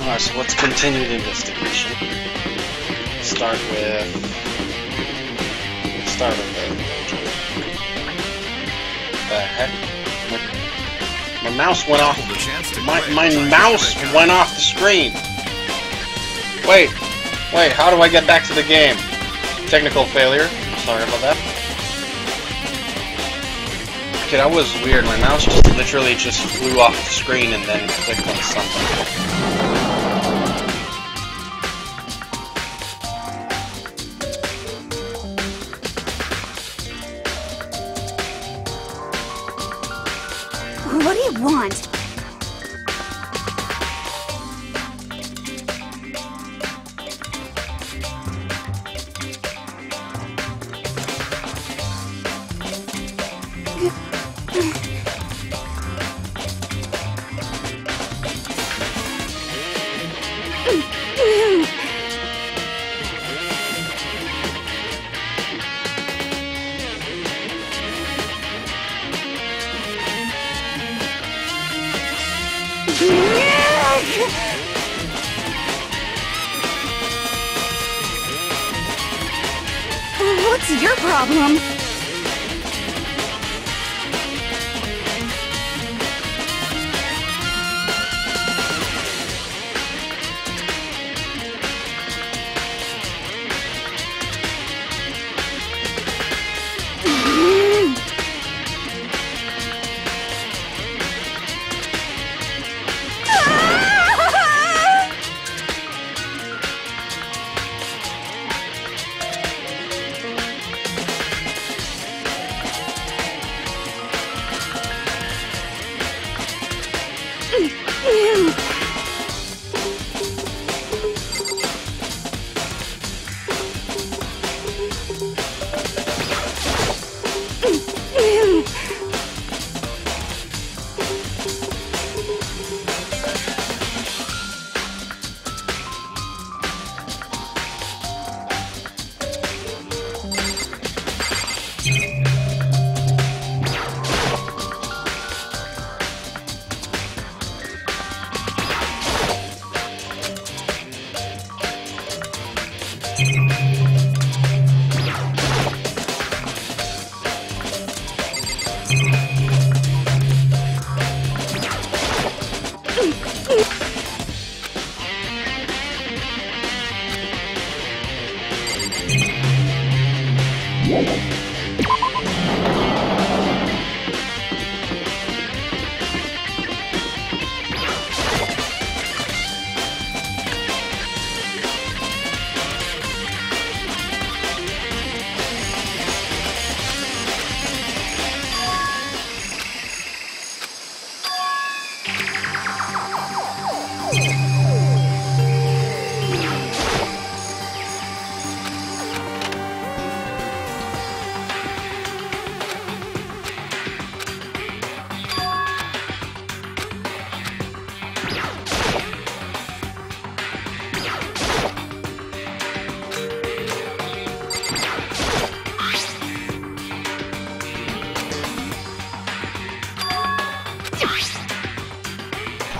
Alright, so let's continue the investigation. Start with the heck? My mouse went off. My mouse went off the screen. Wait, how do I get back to the game? Technical failure. Sorry about that. Okay, that was weird. My mouse just literally just flew off the screen and then clicked on something. What do you want? What's your problem?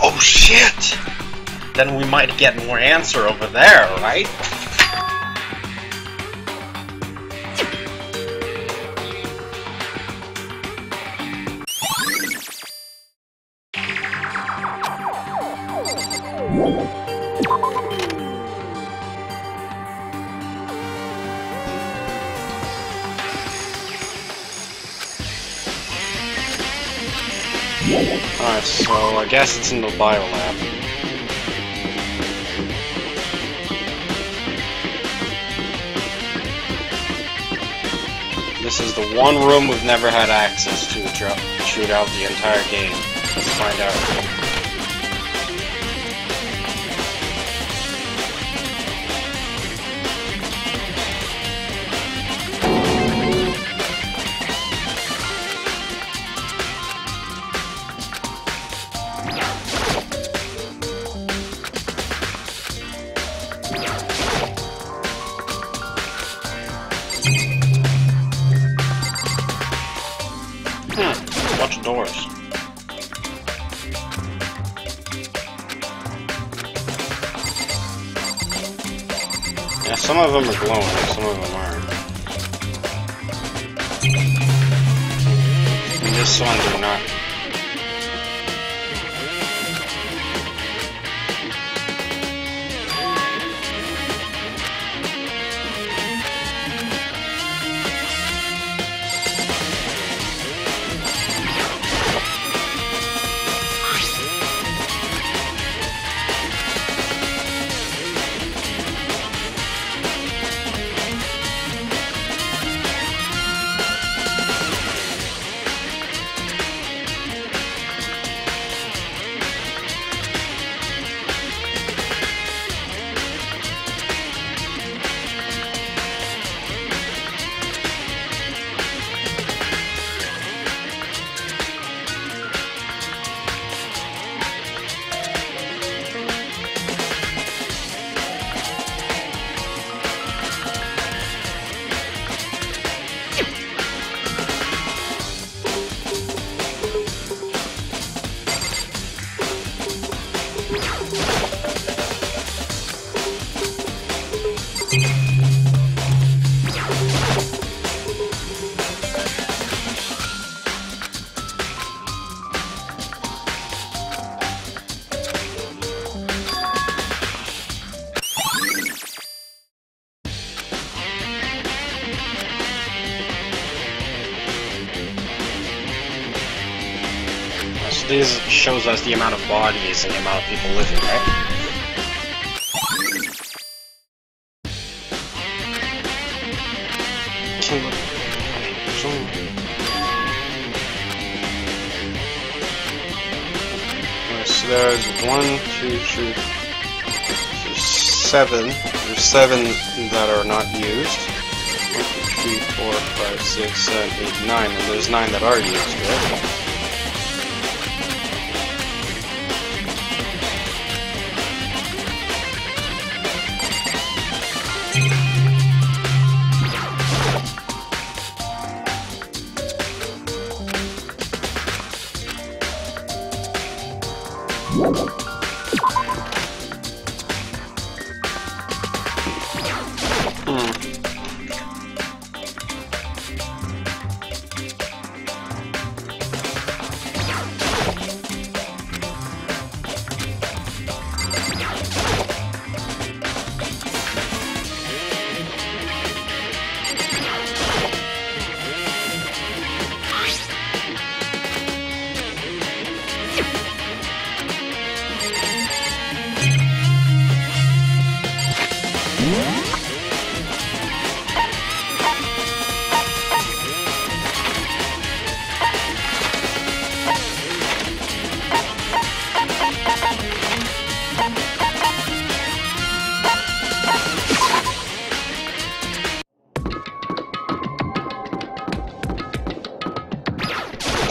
Oh shit! Then we might get more answer over there, right? Alright, so I guess it's in the biolab. This is the one room we've never had access to throughout the entire game. Let's find out. Bunch of doors. Yeah, some of them are glowing, some of them aren't. And this one they're not. So this shows us the amount of bodies and the amount of people living, right? So there's 1, 2, 3, there's 7. There's 7 that are not used. 1, 2, 3, 4, 5, 6, 7, 8, 9, and there's 9 that are used, right?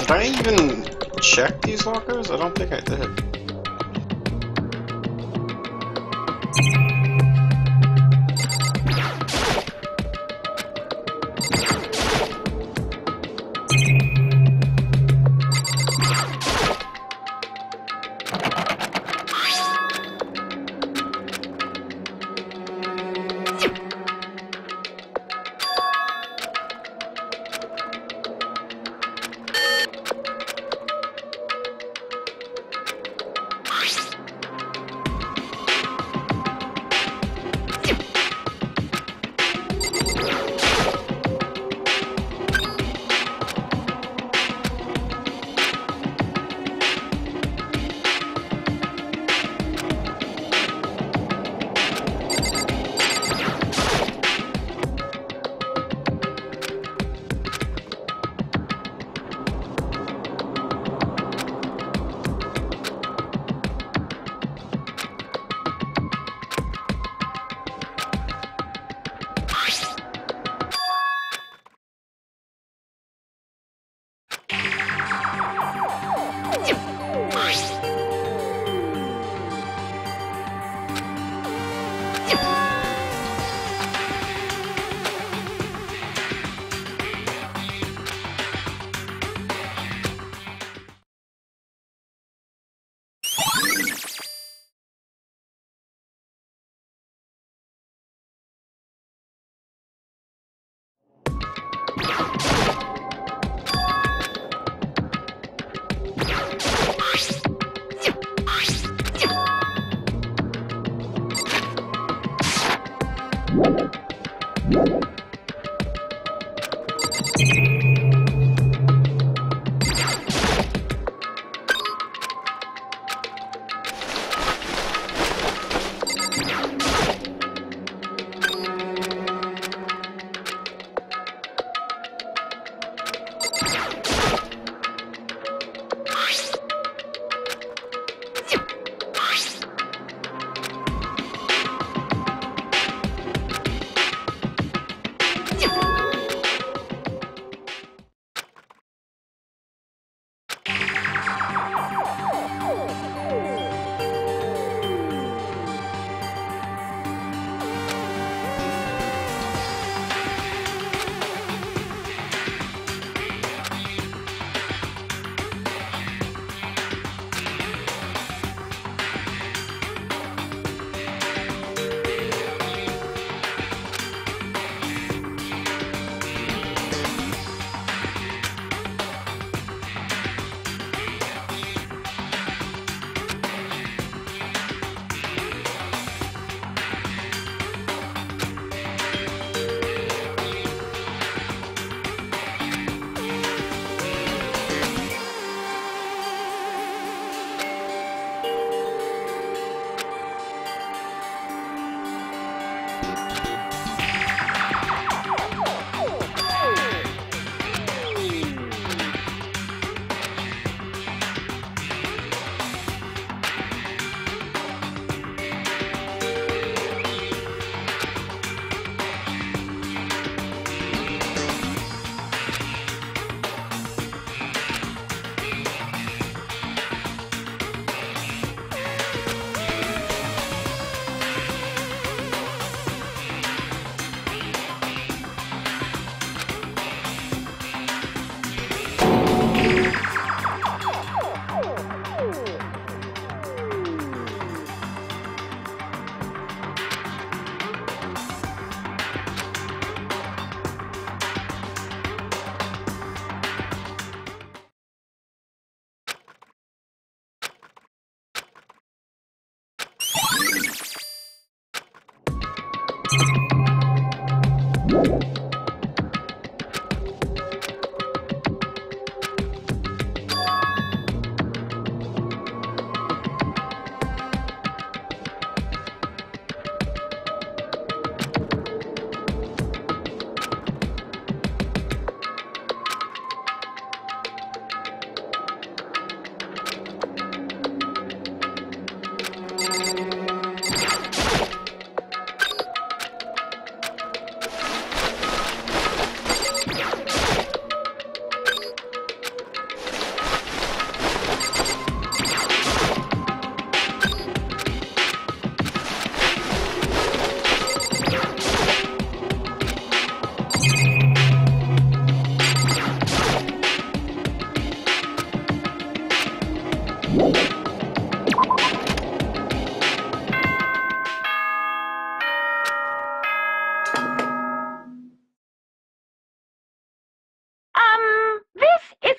Did I even check these lockers? I don't think I did.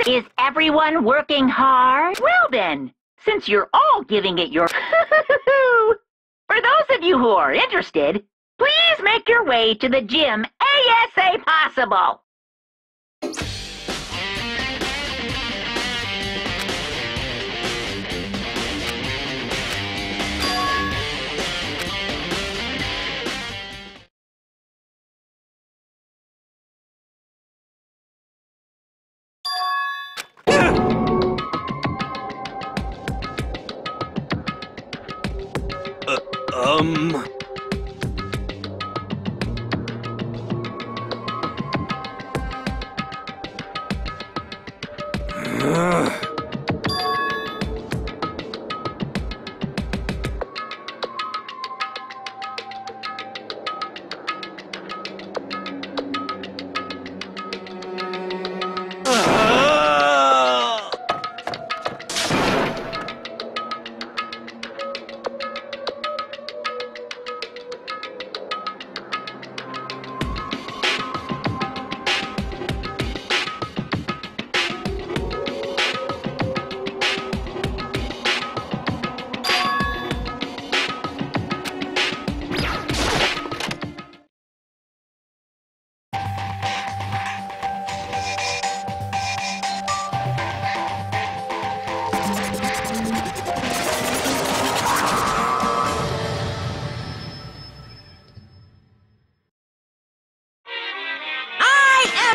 Is everyone working hard? Well then, since you're all giving it your for those of you who are interested, please make your way to the gym ASAP possible.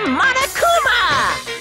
Monokuma!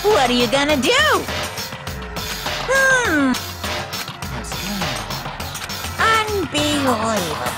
What are you gonna do? Unbelievable.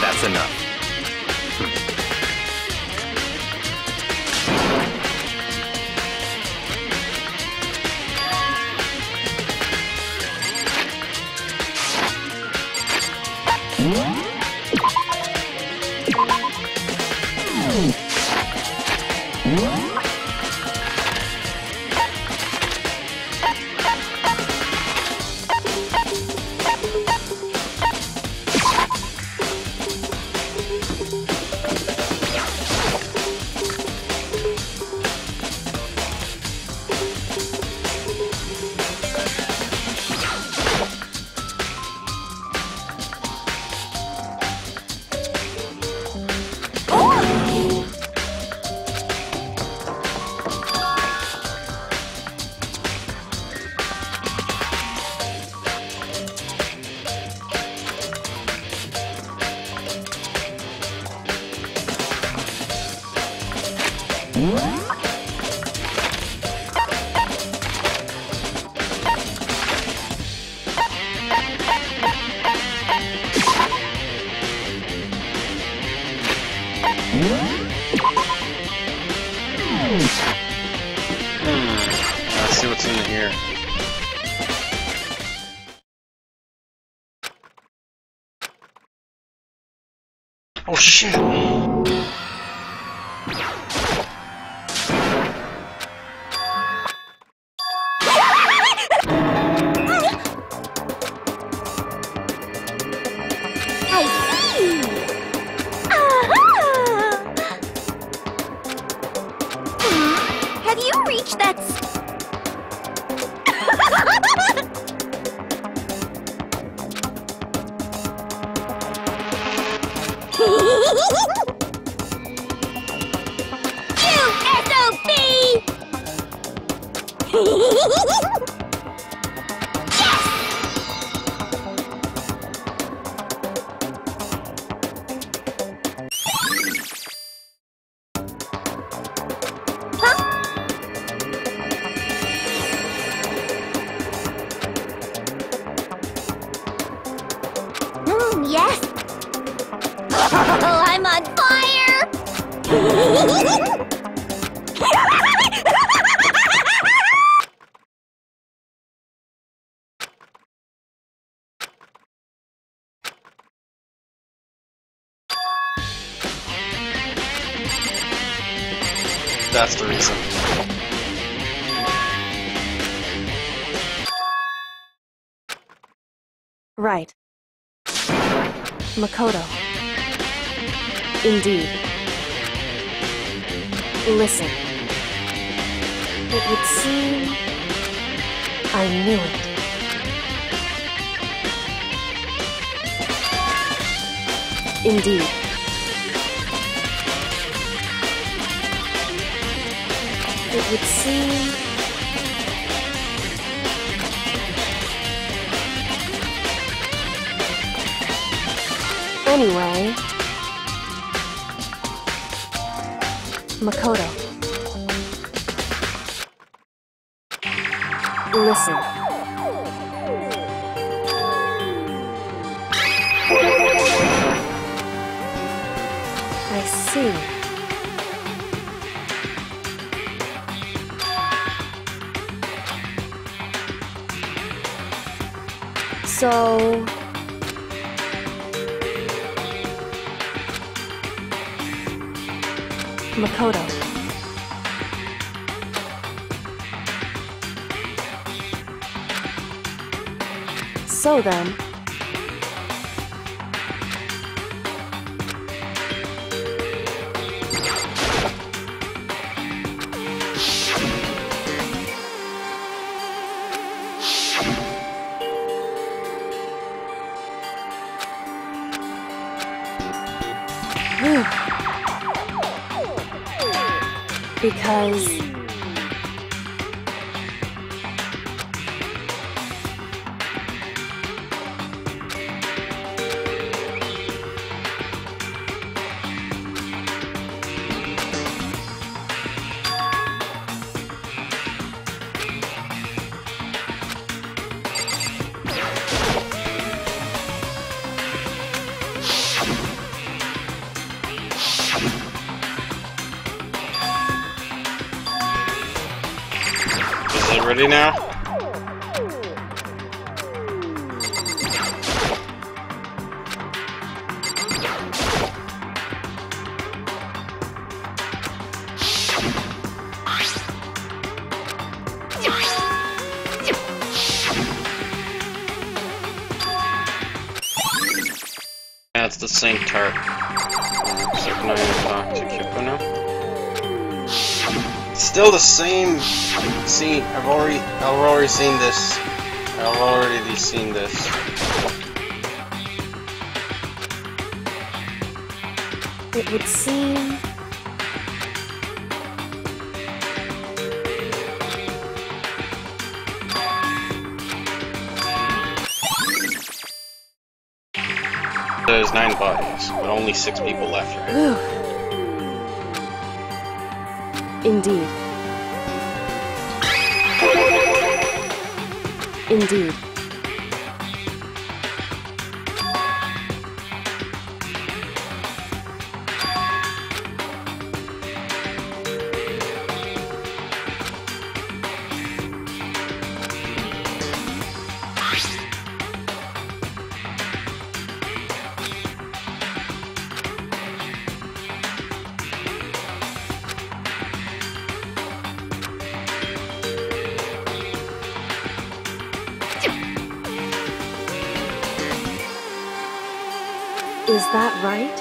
That's enough. Let's see what's in here. Oh shit! I see! Have you reached that yes! Oh, I'm on fire! That's the reason. Right. Makoto. Indeed. Listen. It would seem I knew it. Indeed. It would seem anyway, Makoto. Listen. I see. So... Makoto. So then... Because... Is it ready now? Yeah, it's the same tart. Except now you talk to Kyoko now. Still the same scene. I've already seen this. I've already seen this. It would seem... There's 9 bodies, but only 6 people left, right? Whew. Indeed. Indeed. Is that right?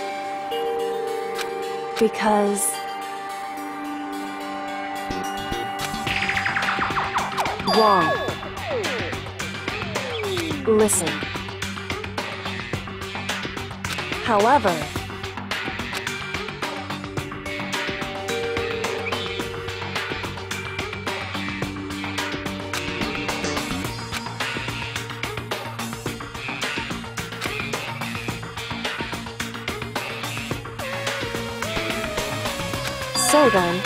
Because... wrong. Listen. However... So then,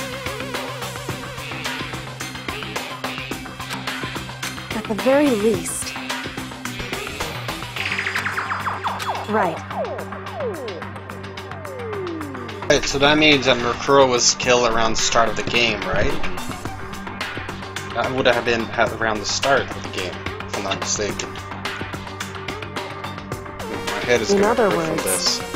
at the very least, right. Right, so that means that Mercuro was killed around the start of the game, right? That would have been around the start of the game, if I'm not mistaken. My head is In gonna other hurt from words, this.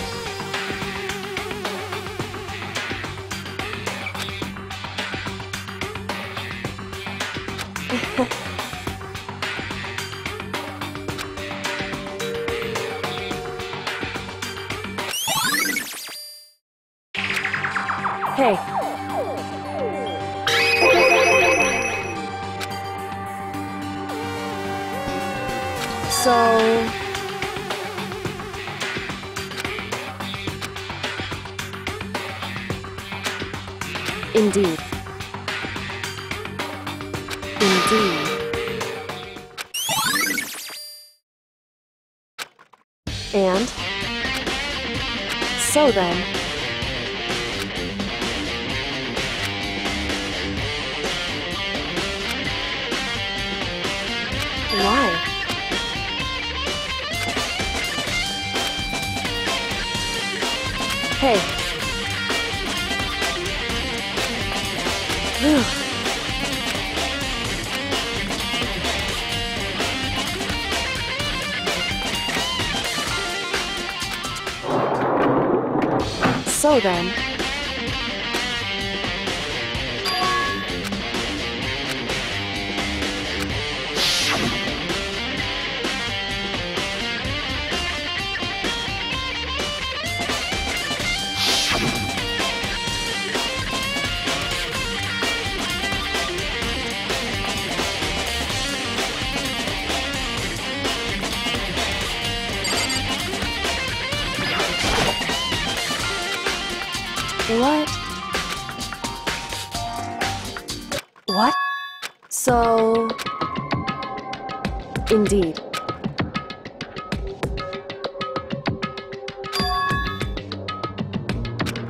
Hey. So... Indeed. Indeed. And? So then... Why? Hey. Phew. So then... What? What? So... Indeed.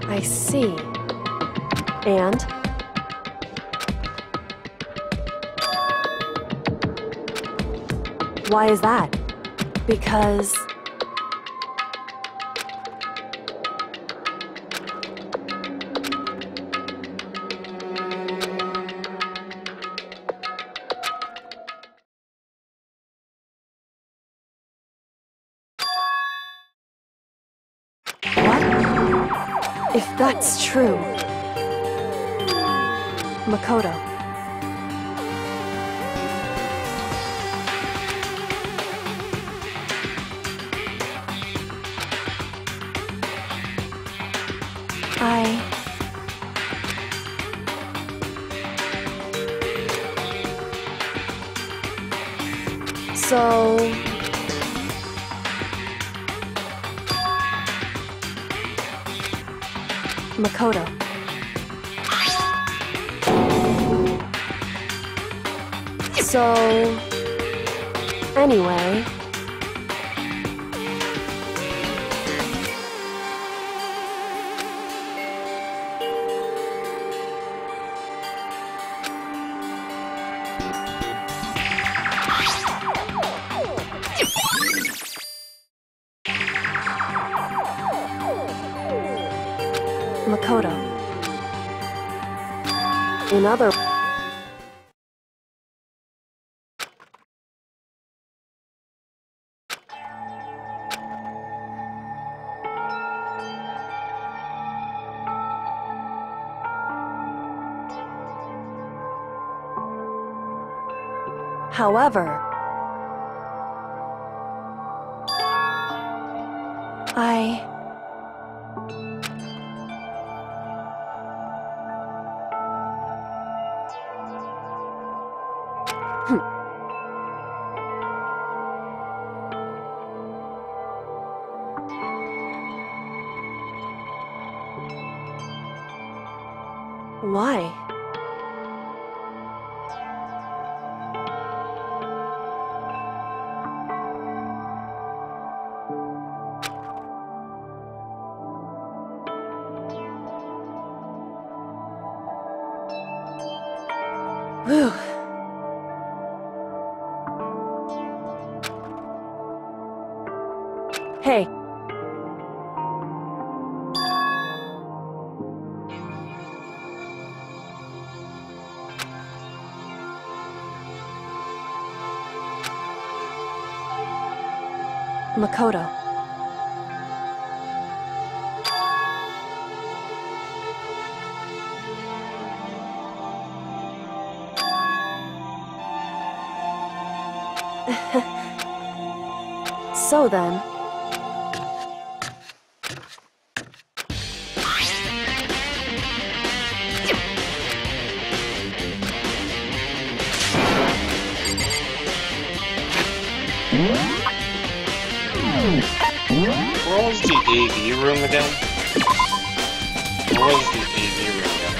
I see. And? Why is that? Because... If that's true... Makoto. So... Makoto. So... Anyway... Makoto. In other... However, Why? Whew. Hey. Makoto. So then... Where was the AV room again? Where was the AV room again?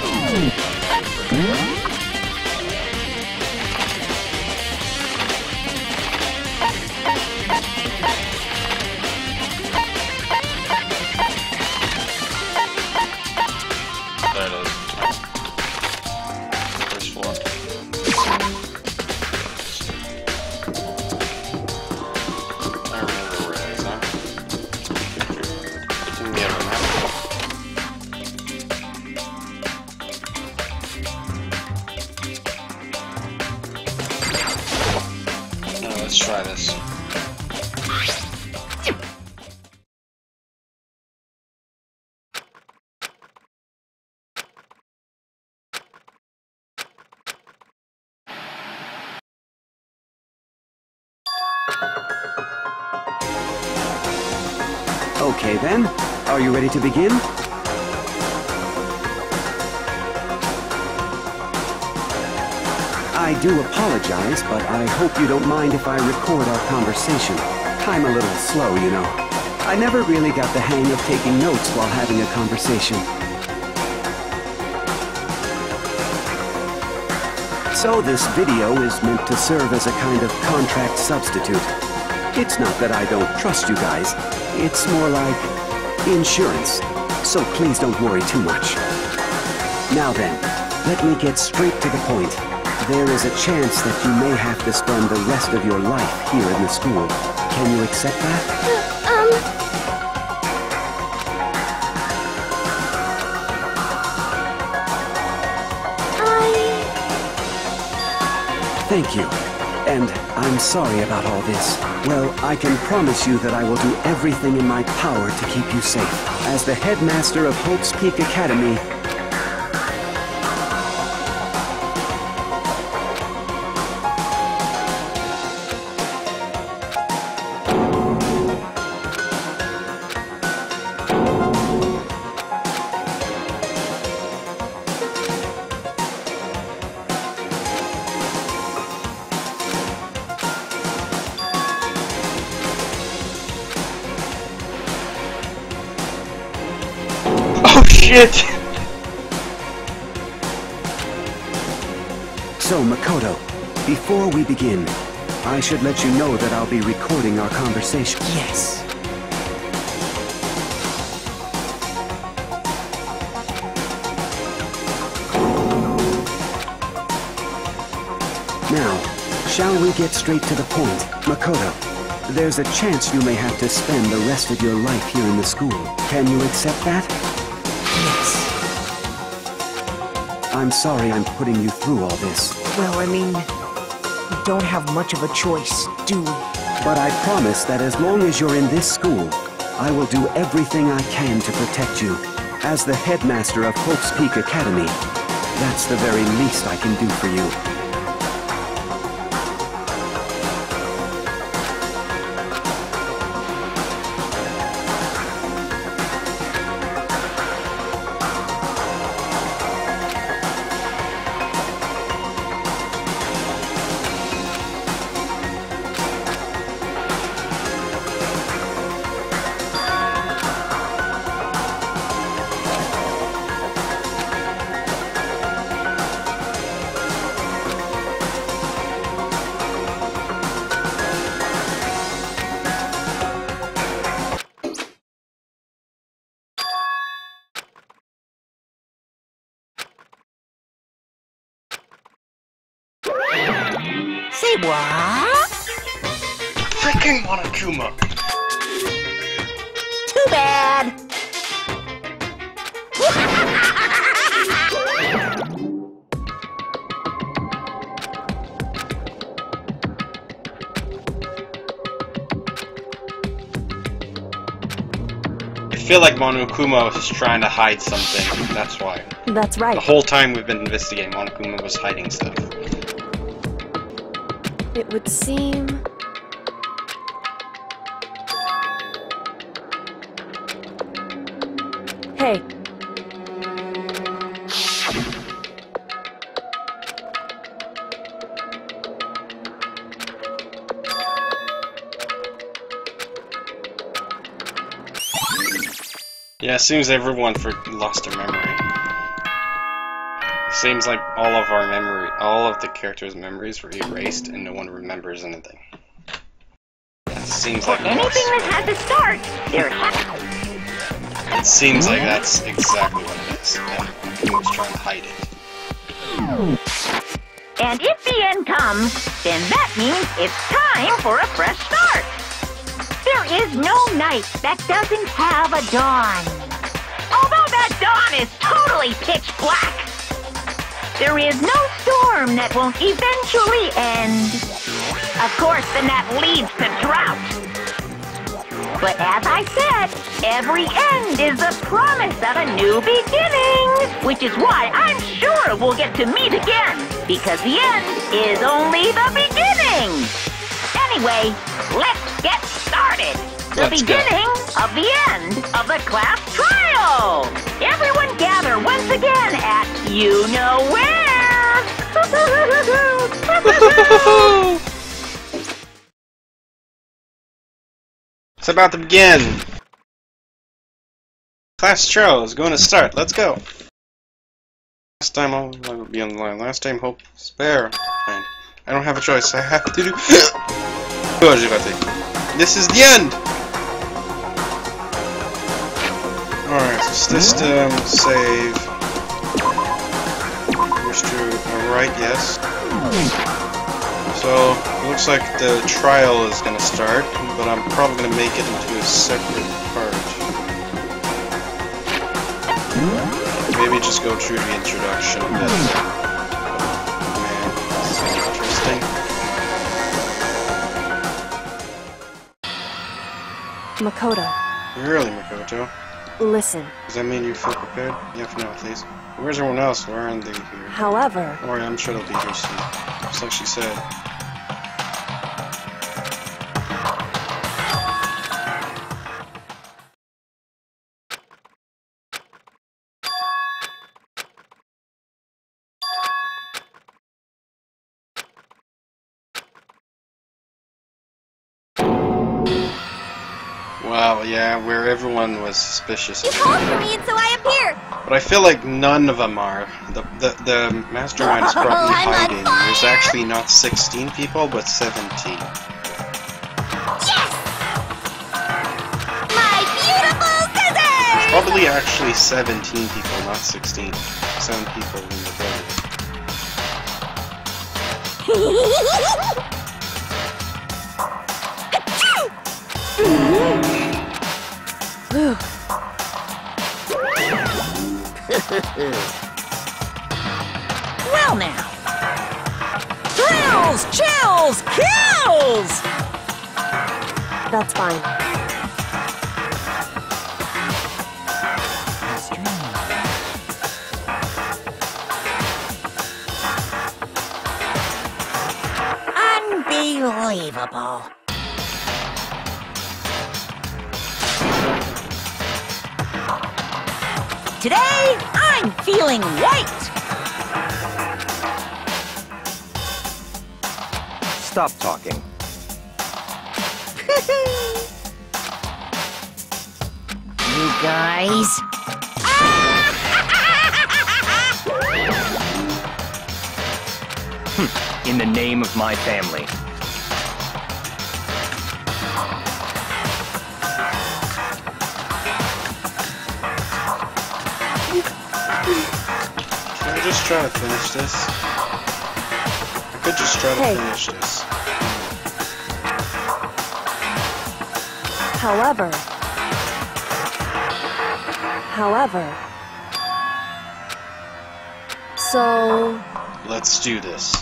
There it is. First floor. I remember where it is, huh? Didn't get a map. Now let's try this. Okay then, are you ready to begin? I do apologize, but I hope you don't mind if I record our conversation. I'm a little slow, you know. I never really got the hang of taking notes while having a conversation. So this video is meant to serve as a kind of contract substitute. It's not that I don't trust you guys. It's more like insurance. So please don't worry too much. Now then, let me get straight to the point. There is a chance that you may have to spend the rest of your life here in the school. Can you accept that? Thank you. And I'm sorry about all this. Well, I can promise you that I will do everything in my power to keep you safe. As the headmaster of Hope's Peak Academy, Shit! So, Makoto, before we begin, I should let you know that I'll be recording our conversation. Yes. Now, shall we get straight to the point? Makoto, there's a chance you may have to spend the rest of your life here in the school. Can you accept that? Yes. I'm sorry I'm putting you through all this. Well, I mean, we don't have much of a choice, do we? But I promise that as long as you're in this school, I will do everything I can to protect you. As the headmaster of Hope's Peak Academy, that's the very least I can do for you. Say what? Freaking Monokuma! Too bad! I feel like Monokuma is trying to hide something, that's why. That's right. The whole time we've been investigating, Monokuma was hiding stuff. It would seem... Hey. Yeah, it seems everyone lost their memory. It seems like all of the characters' memories were erased and no one remembers anything. It seems like Anything that has a start, there has. It seems like that's exactly what it is. And he was trying to hide it. And if the end comes, then that means it's time for a fresh start. There is no night that doesn't have a dawn. Although that dawn is totally pitch black. There is no storm that won't eventually end. Of course, then that leads to drought. But as I said, every end is the promise of a new beginning. Which is why I'm sure we'll get to meet again. Because the end is only the beginning. Anyway, let's get started. The beginning of the end of the class trial. Everyone gather once again at you know where. It's about to begin. Class trial is going to start. Let's go. Last time I'll be on the line. Last time Hope spare. Fine. I don't have a choice. I have to do. This is the end. Alright, system save. Push to right, yes. So, it looks like the trial is gonna start, but I'm probably gonna make it into a separate part. Maybe just go through the introduction a bit. Man, this is interesting. Makoto, Really, Makoto? listen. Does that mean you feel prepared? Yeah, for now at least. Where's everyone else? Why aren't they here? However, Don't worry, I'm sure they'll be here soon. Just like she said. Wow, yeah, where everyone was suspicious You of called me. for me and so I appeared. But I feel like none of them are. The mastermind is probably I'm on hiding. There's fire! actually not 16 people, but 17. Yes! My beautiful scissors! Probably actually 17 people, not 16. 7 people in the building. Well now. Thrills, chills, kills! That's fine. Unbelievable. Today, I'm feeling white. Stop talking. You guys. In the name of my family. Can I just try to finish this? I could just try to finish this. However, so... Let's do this.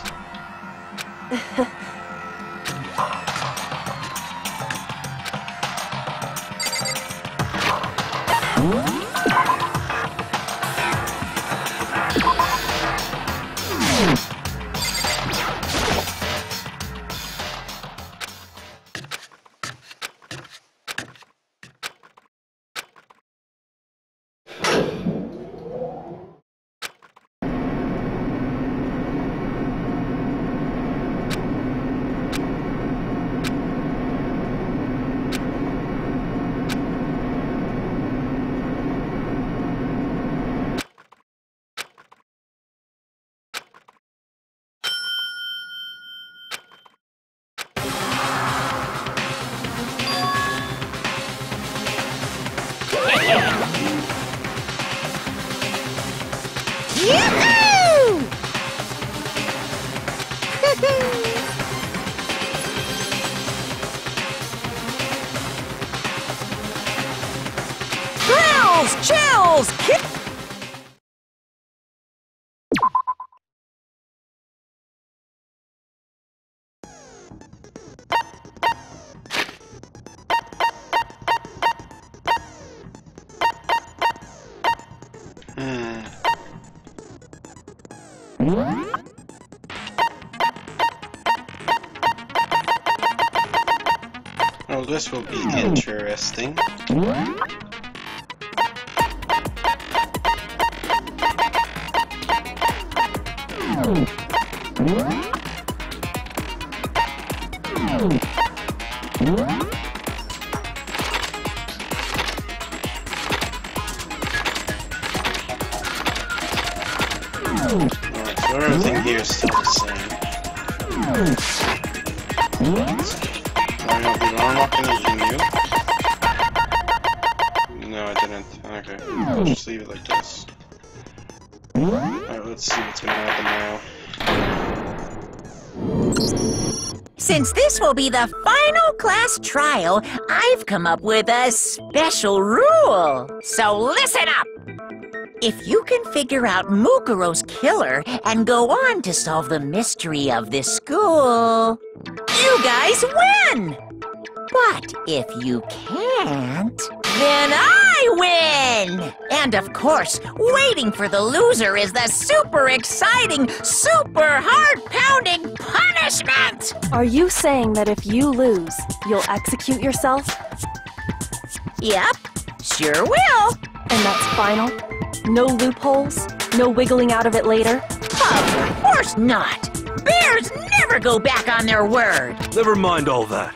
Yoo-hoo! Thrills, chills, Oh, this will be interesting. Alright, so everything here is still the same. I'm not gonna zoom you. No, I didn't. Okay, I'll just leave it like this. Alright, let's see what's gonna happen now. Since this will be the final class trial, I've come up with a special rule. So listen up! If you can figure out Mukuro's killer and go on to solve the mystery of this school, you guys win! But if you can't, then I win! And of course, waiting for the loser is the super exciting, super heart-pounding punishment! Are you saying that if you lose, you'll execute yourself? Yep, sure will. And that's final? No loopholes? No wiggling out of it later? Of course not! Bears never go back on their word! Never mind all that.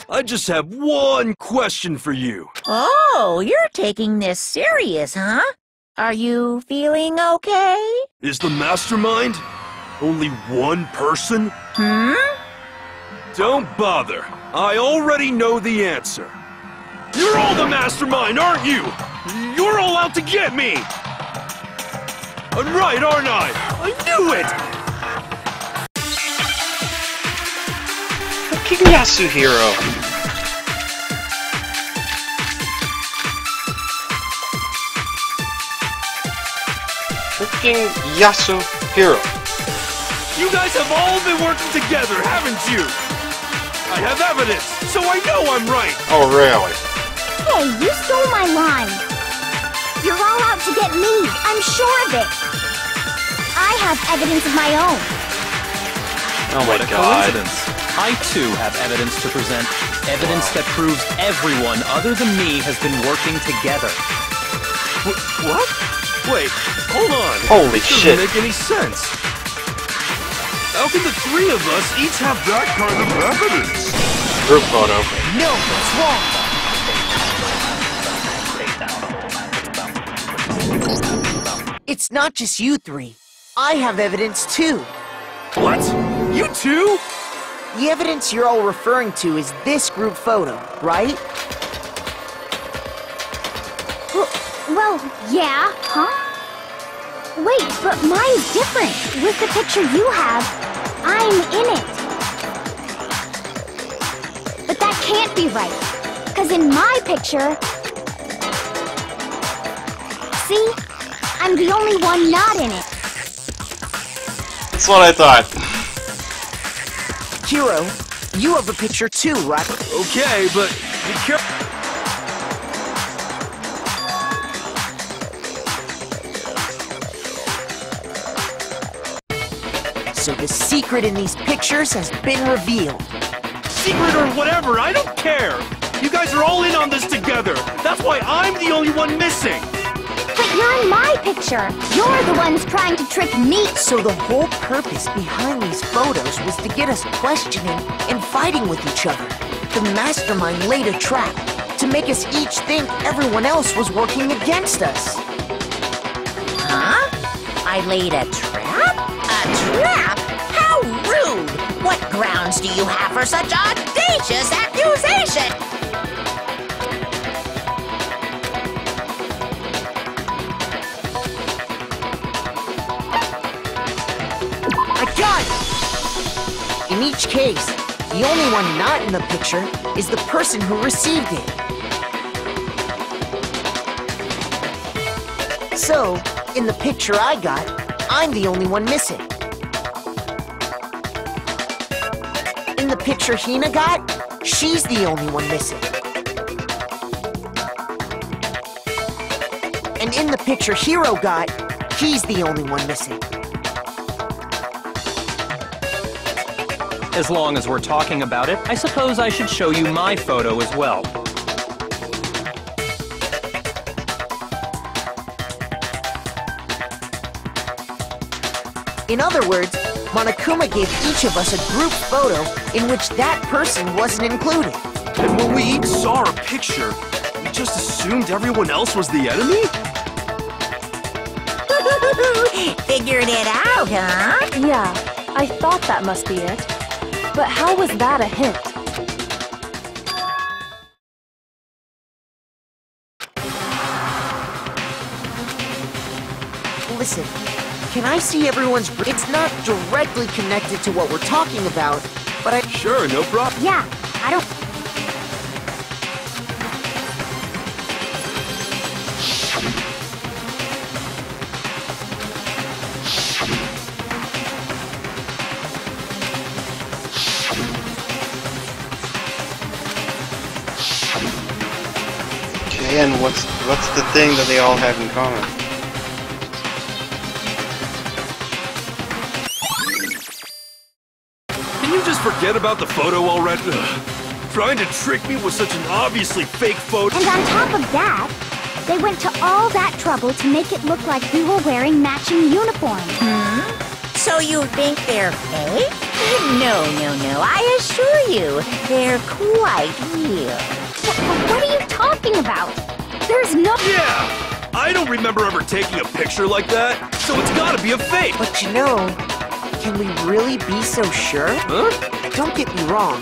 I just have one question for you. Oh, you're taking this serious, huh? Are you feeling okay? Is the mastermind only one person? Don't bother. I already know the answer. You're all the mastermind, aren't you? You're all out to get me! I'm right, aren't I? I knew it! Fucking Yasuhiro! Freaking Yasuhiro! You guys have all been working together, haven't you? I have evidence, so I know I'm right. Oh, really? Hey, you stole my line. You're all out to get me. I'm sure of it. I have evidence of my own. Oh my What a God. coincidence. I too have evidence to present. Evidence that proves everyone other than me has been working together. What? Wait, hold on. Holy This shit. doesn't make any sense. How can the three of us each have that kind of evidence? Group photo. No, what's wrong? It's not just you three. I have evidence too. What? You too? The evidence you're all referring to is this group photo, right? Well, yeah, huh? Wait, but mine's different. With the picture you have, I'm in it. But that can't be right. Because in my picture... See? I'm the only one not in it. That's what I thought. Hiro, you have a picture too, right? Okay, but be careful. So the secret in these pictures has been revealed. Secret or whatever, I don't care. You guys are all in on this together. That's why I'm the only one missing. But you're in my picture. You're the ones trying to trick me. So the whole purpose behind these photos was to get us questioning and fighting with each other. The mastermind laid a trap to make us each think everyone else was working against us. Huh? I laid a trap? A trap? How rude! What grounds do you have for such audacious accusation? I got it! In each case, the only one not in the picture is the person who received it. So, in the picture I got, I'm the only one missing. In the picture Hina got, she's the only one missing. And in the picture Hiro got, he's the only one missing. As long as we're talking about it, I suppose I should show you my photo as well. In other words, Monokuma gave each of us a group photo in which that person wasn't included. And when we each saw our picture, we just assumed everyone else was the enemy? Figured it out, huh? Yeah, I thought that must be it. But how was that a hint? Listen, can I see everyone's... It's not directly connected to what we're talking about, but I... Sure, no problem. Yeah, I don't... Okay, and what's the thing that they all have in common? Can you just forget about the photo already? Ugh. Trying to trick me with such an obviously fake photo. And on top of that, they went to all that trouble to make it look like we were wearing matching uniforms. So you think they're fake? No, I assure you, they're quite real. What are you talking about? There's no... Yeah! I don't remember ever taking a picture like that, so it's gotta be a fake! But you know, can we really be so sure? Huh? Don't get me wrong,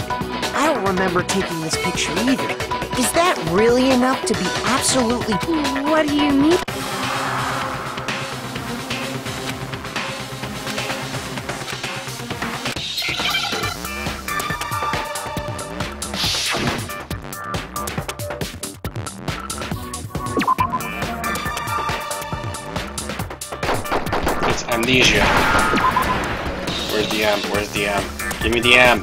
I don't remember taking this picture either. Is that really enough to be absolutely... What do you mean? It's amnesia. Where's the M? Where's the M? Give me the M.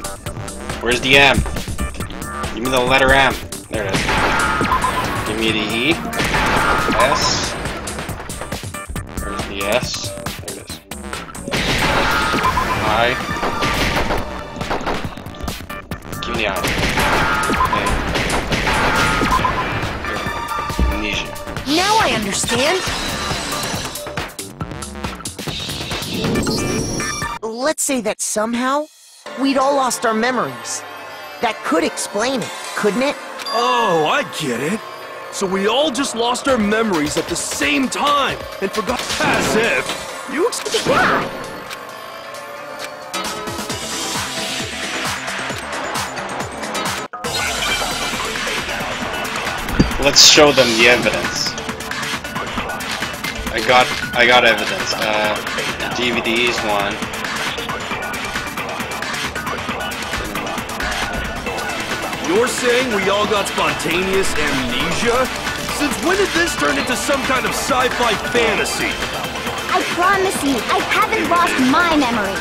Where's the M? Give me the letter M. There it is. Give me the E. S. Where's the S? There it is. I. Give me the I. Amnesia. Now I understand. Let's say that somehow we'd all lost our memories. That could explain it, couldn't it? Oh, I get it. So we all just lost our memories at the same time and forgot as if. You Yeah. Let's show them the evidence. I got evidence. DVDs one. You're saying we all got spontaneous amnesia? Since when did this turn into some kind of sci-fi fantasy? I promise you, I haven't lost my memory.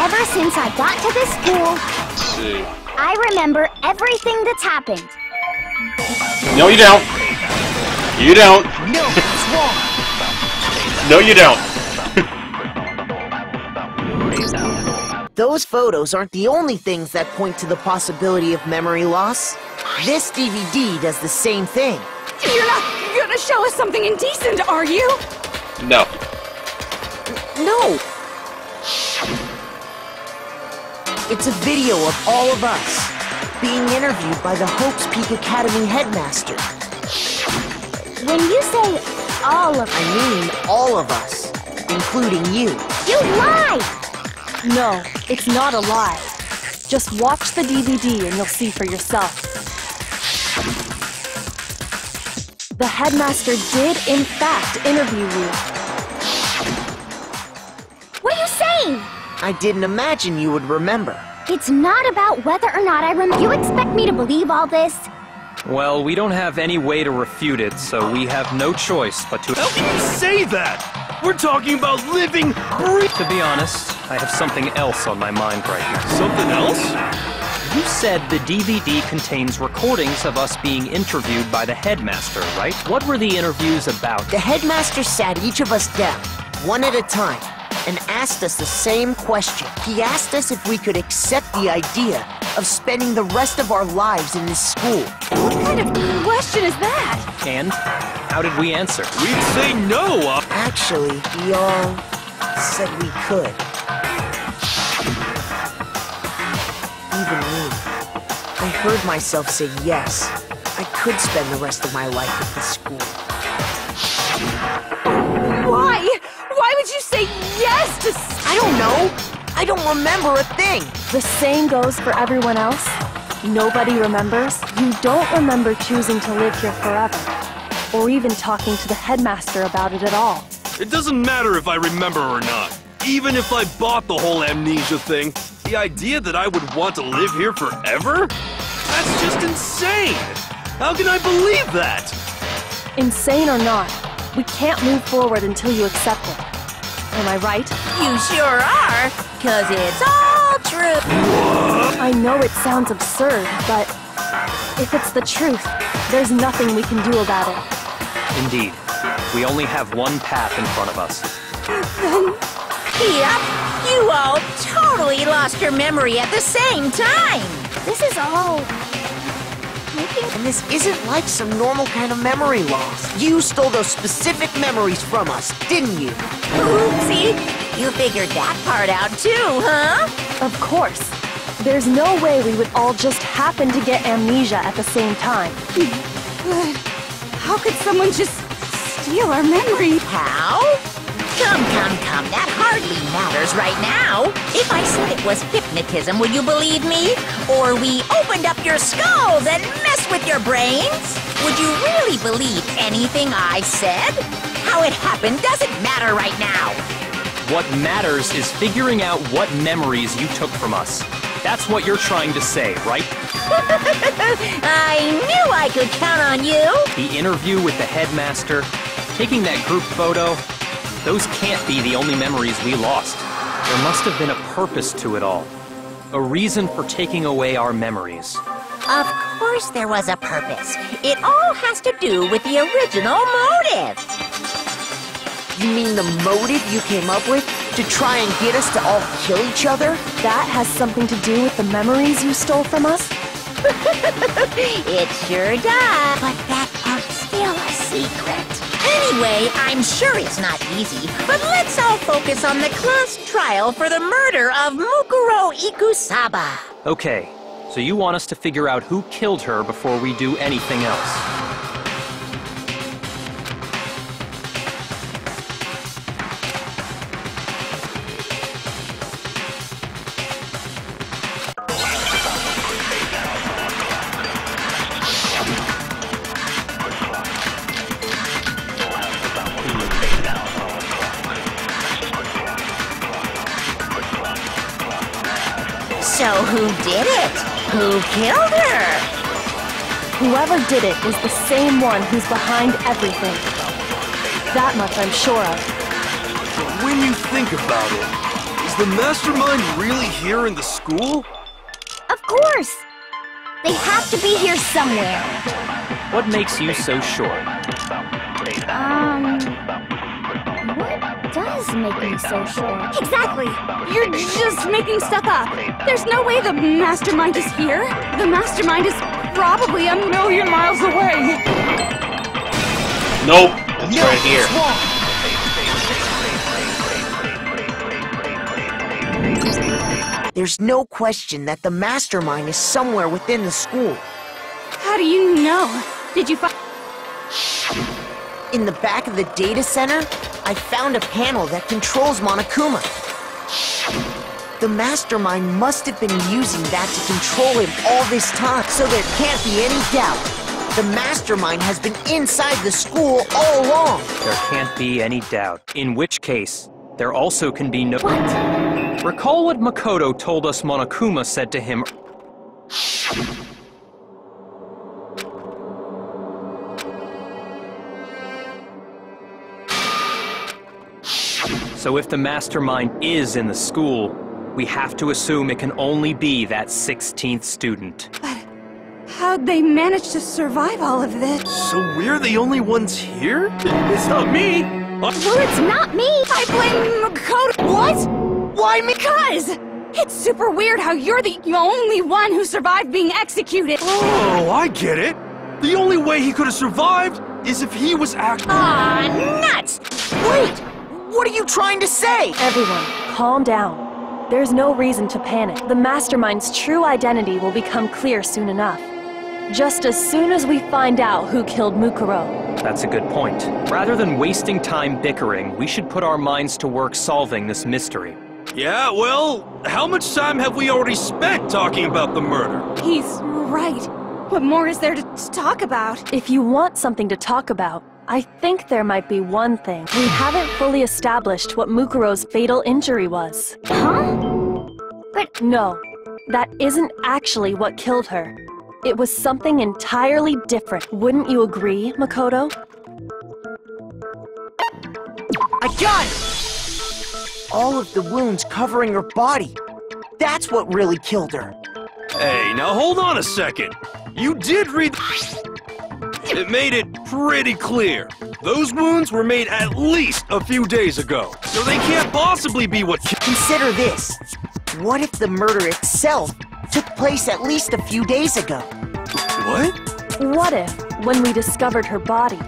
Ever since I got to this school, Let's see. I remember everything that's happened. No, you don't. You don't. No, it's wrong. No, you don't. Those photos aren't the only things that point to the possibility of memory loss. This DVD does the same thing. You're not gonna show us something indecent, are you? No. No! It's a video of all of us being interviewed by the Hope's Peak Academy headmaster. When you say all of I mean all of us, including you. you lie! No, it's not a lie. Just watch the DVD and you'll see for yourself. The headmaster did, in fact, interview you. What are you saying? I didn't imagine you would remember. It's not about whether or not I remember. You expect me to believe all this? Well, we don't have any way to refute it, so we have no choice but to... How can you say that? We're talking about living, breathing. To be honest, I have something else on my mind right now. Something else? You said the DVD contains recordings of us being interviewed by the headmaster, right? What were the interviews about? The headmaster sat each of us down, one at a time, and asked us the same question. He asked us if we could accept the idea of spending the rest of our lives in this school. What kind of question is that? And how did we answer? We'd say no. Actually, we all said we could. Even me. I heard myself say yes. I could spend the rest of my life at this school. Why? Why would you say yes to... I don't know. I don't remember a thing. The same goes for everyone else. Nobody remembers. You don't remember choosing to live here forever, or even talking to the headmaster about it at all. It doesn't matter if I remember or not. Even if I bought the whole amnesia thing, the idea that I would want to live here forever? That's just insane! How can I believe that? Insane or not, we can't move forward until you accept it. Am I right? You sure are, 'cause it's all true. I know it sounds absurd, but if it's the truth, there's nothing we can do about it. Indeed. We only have one path in front of us. Yep, you all totally lost your memory at the same time. This is all... And this isn't like some normal kind of memory loss. You stole those specific memories from us, didn't you? Oopsie, you figured that part out too, huh? Of course. There's no way we would all just happen to get amnesia at the same time. But how could someone just steal our memory? How? Come, that hardly matters right now. If I said it was hypnotism, would you believe me? Or we opened up your skulls and messed with your brains? Would you really believe anything I said? How it happened doesn't matter right now. What matters is figuring out what memories you took from us. That's what you're trying to say, right? I knew I could count on you. The interview with the headmaster, taking that group photo, those can't be the only memories we lost. There must have been a purpose to it all. A reason for taking away our memories. Of course there was a purpose. It all has to do with the original motive. You mean the motive you came up with to try and get us to all kill each other? That has something to do with the memories you stole from us? It sure does. But that part's still a secret. Anyway, I'm sure it's not easy, but let's all focus on the class trial for the murder of Mukuro Ikusaba. Okay, so you want us to figure out who killed her before we do anything else. So who did it? Who killed her? Whoever did it is the same one who's behind everything. That much I'm sure of. But when you think about it, is the mastermind really here in the school? Of course! They have to be here somewhere. What makes you so sure? What does make me so sure? Exactly! You're just making stuff up. There's no way the mastermind is here. The mastermind is probably a million miles away. Nope, it's right here. There's no question that the mastermind is somewhere within the school. How do you know? Did you find... In the back of the data center, I found a panel that controls Monokuma. The mastermind must have been using that to control him all this time, so there can't be any doubt. The mastermind has been inside the school all along. There can't be any doubt. In which case, there also can be no... What? Recall what Makoto told us Monokuma said to him. So if the mastermind is in the school, we have to assume it can only be that 16th student. But how'd they manage to survive all of this? So we're the only ones here? It's not me! Well, it's not me! I blame Makoto. What? Why me? Because it's super weird how you're the only one who survived being executed. Oh, I get it! The only way he could have survived is if he was actually... Aw, nuts! Wait! What are you trying to say? Everyone, calm down. There's no reason to panic. The mastermind's true identity will become clear soon enough. Just as soon as we find out who killed Mukuro. That's a good point. Rather than wasting time bickering, we should put our minds to work solving this mystery. Yeah, well, how much time have we already spent talking about the murder? He's right. What more is there to talk about? If you want something to talk about, I think there might be one thing. We haven't fully established what Mukuro's fatal injury was. Huh? But no, that isn't actually what killed her. It was something entirely different. Wouldn't you agree, Makoto? I got it! All of the wounds covering her body. That's what really killed her. Hey, now hold on a second. You did read... It made it pretty clear. Those wounds were made at least a few days ago, so they can't possibly be what... Consider this. What if the murder itself took place at least a few days ago? What? What if, when we discovered her body,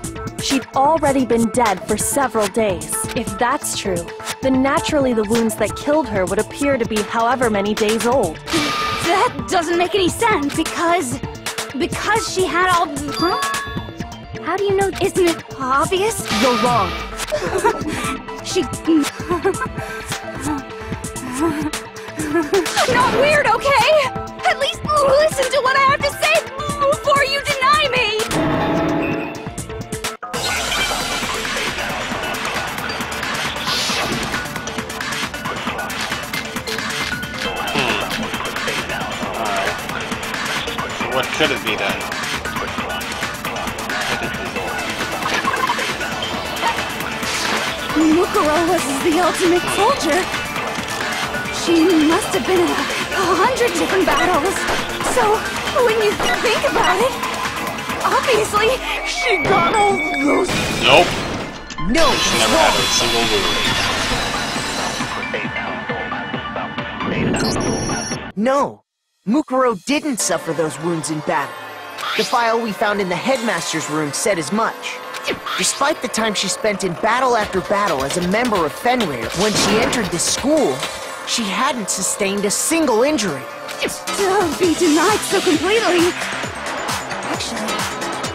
she'd already been dead for several days? If that's true, then naturally the wounds that killed her would appear to be however many days old. That doesn't make any sense, because she had all... Huh? How do you know? Isn't it obvious? You're wrong. She... I'm not weird, okay? At least listen to what I have to say before you deny me! Alright. So what could it be then? Mukuro was the ultimate soldier. She must have been in 100 different battles. So, when you think about it, obviously, she got all those... Nope. No, She never had a single wound. No, Mukuro didn't suffer those wounds in battle. The file we found in the headmaster's room said as much. Despite the time she spent in battle after battle as a member of Fenrir, when she entered this school, she hadn't sustained a single injury. To be denied so completely... Actually,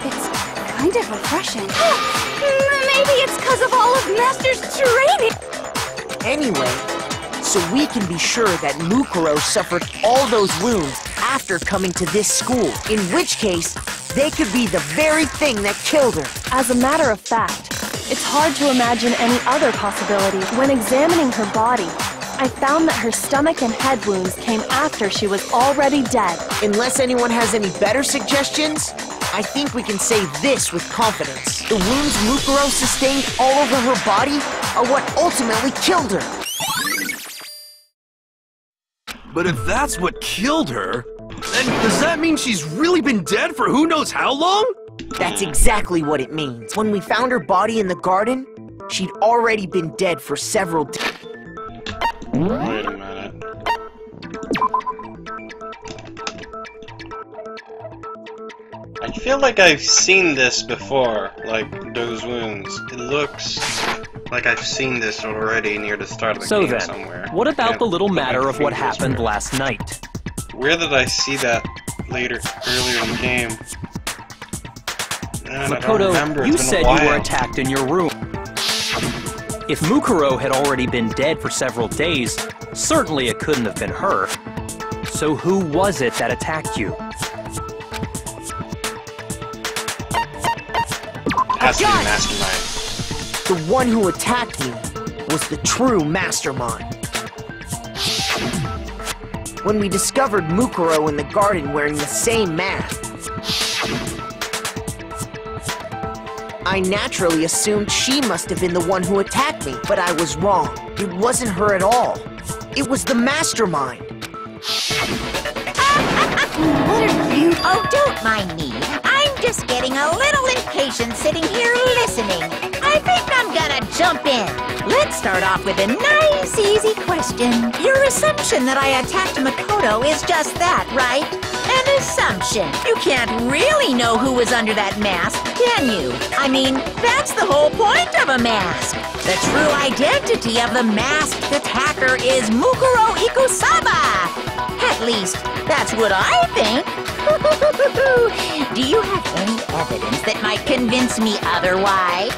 it's kind of refreshing. Maybe it's because of all of Master's training! Anyway, so we can be sure that Mukuro suffered all those wounds after coming to this school, in which case, they could be the very thing that killed her. As a matter of fact, it's hard to imagine any other possibility. When examining her body, I found that her stomach and head wounds came after she was already dead. Unless anyone has any better suggestions, I think we can say this with confidence. The wounds Mukuro sustained all over her body are what ultimately killed her. But if that's what killed her, then does that mean she's really been dead for who knows how long? That's exactly what it means. When we found her body in the garden, she'd already been dead for several days. Wait a minute. I feel like I've seen this before, like those wounds. It looks like I've seen this already near the start of the game somewhere. What about the little matter of what happened last night? Where did I see that earlier in the game? Man, Makoto, you said you were attacked in your room. If Mukuro had already been dead for several days, certainly it couldn't have been her. So who was it that attacked you? Has to be Mastermind. The one who attacked me was the true Mastermind. When we discovered Mukuro in the garden wearing the same mask, I naturally assumed she must have been the one who attacked me, but I was wrong. It wasn't her at all. It was the Mastermind. What are you... Oh, don't mind me. I'm just getting a little impatient sitting here listening. I think I'm gonna jump in. Let's start off with a nice, easy question. Your assumption that I attacked Makoto is just that, right? An assumption. You can't really know who was under that mask, can you? I mean, that's the whole point of a mask. The true identity of the masked attacker is Mukuro Ikusaba. At least, that's what I think. Do you have any evidence that might convince me otherwise?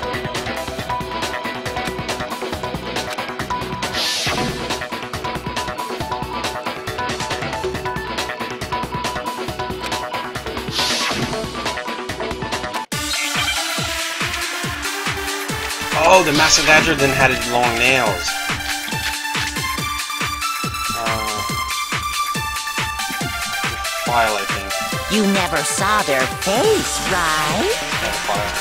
Oh, the Master Gadget then had long nails. File, I think. You never saw their face, right?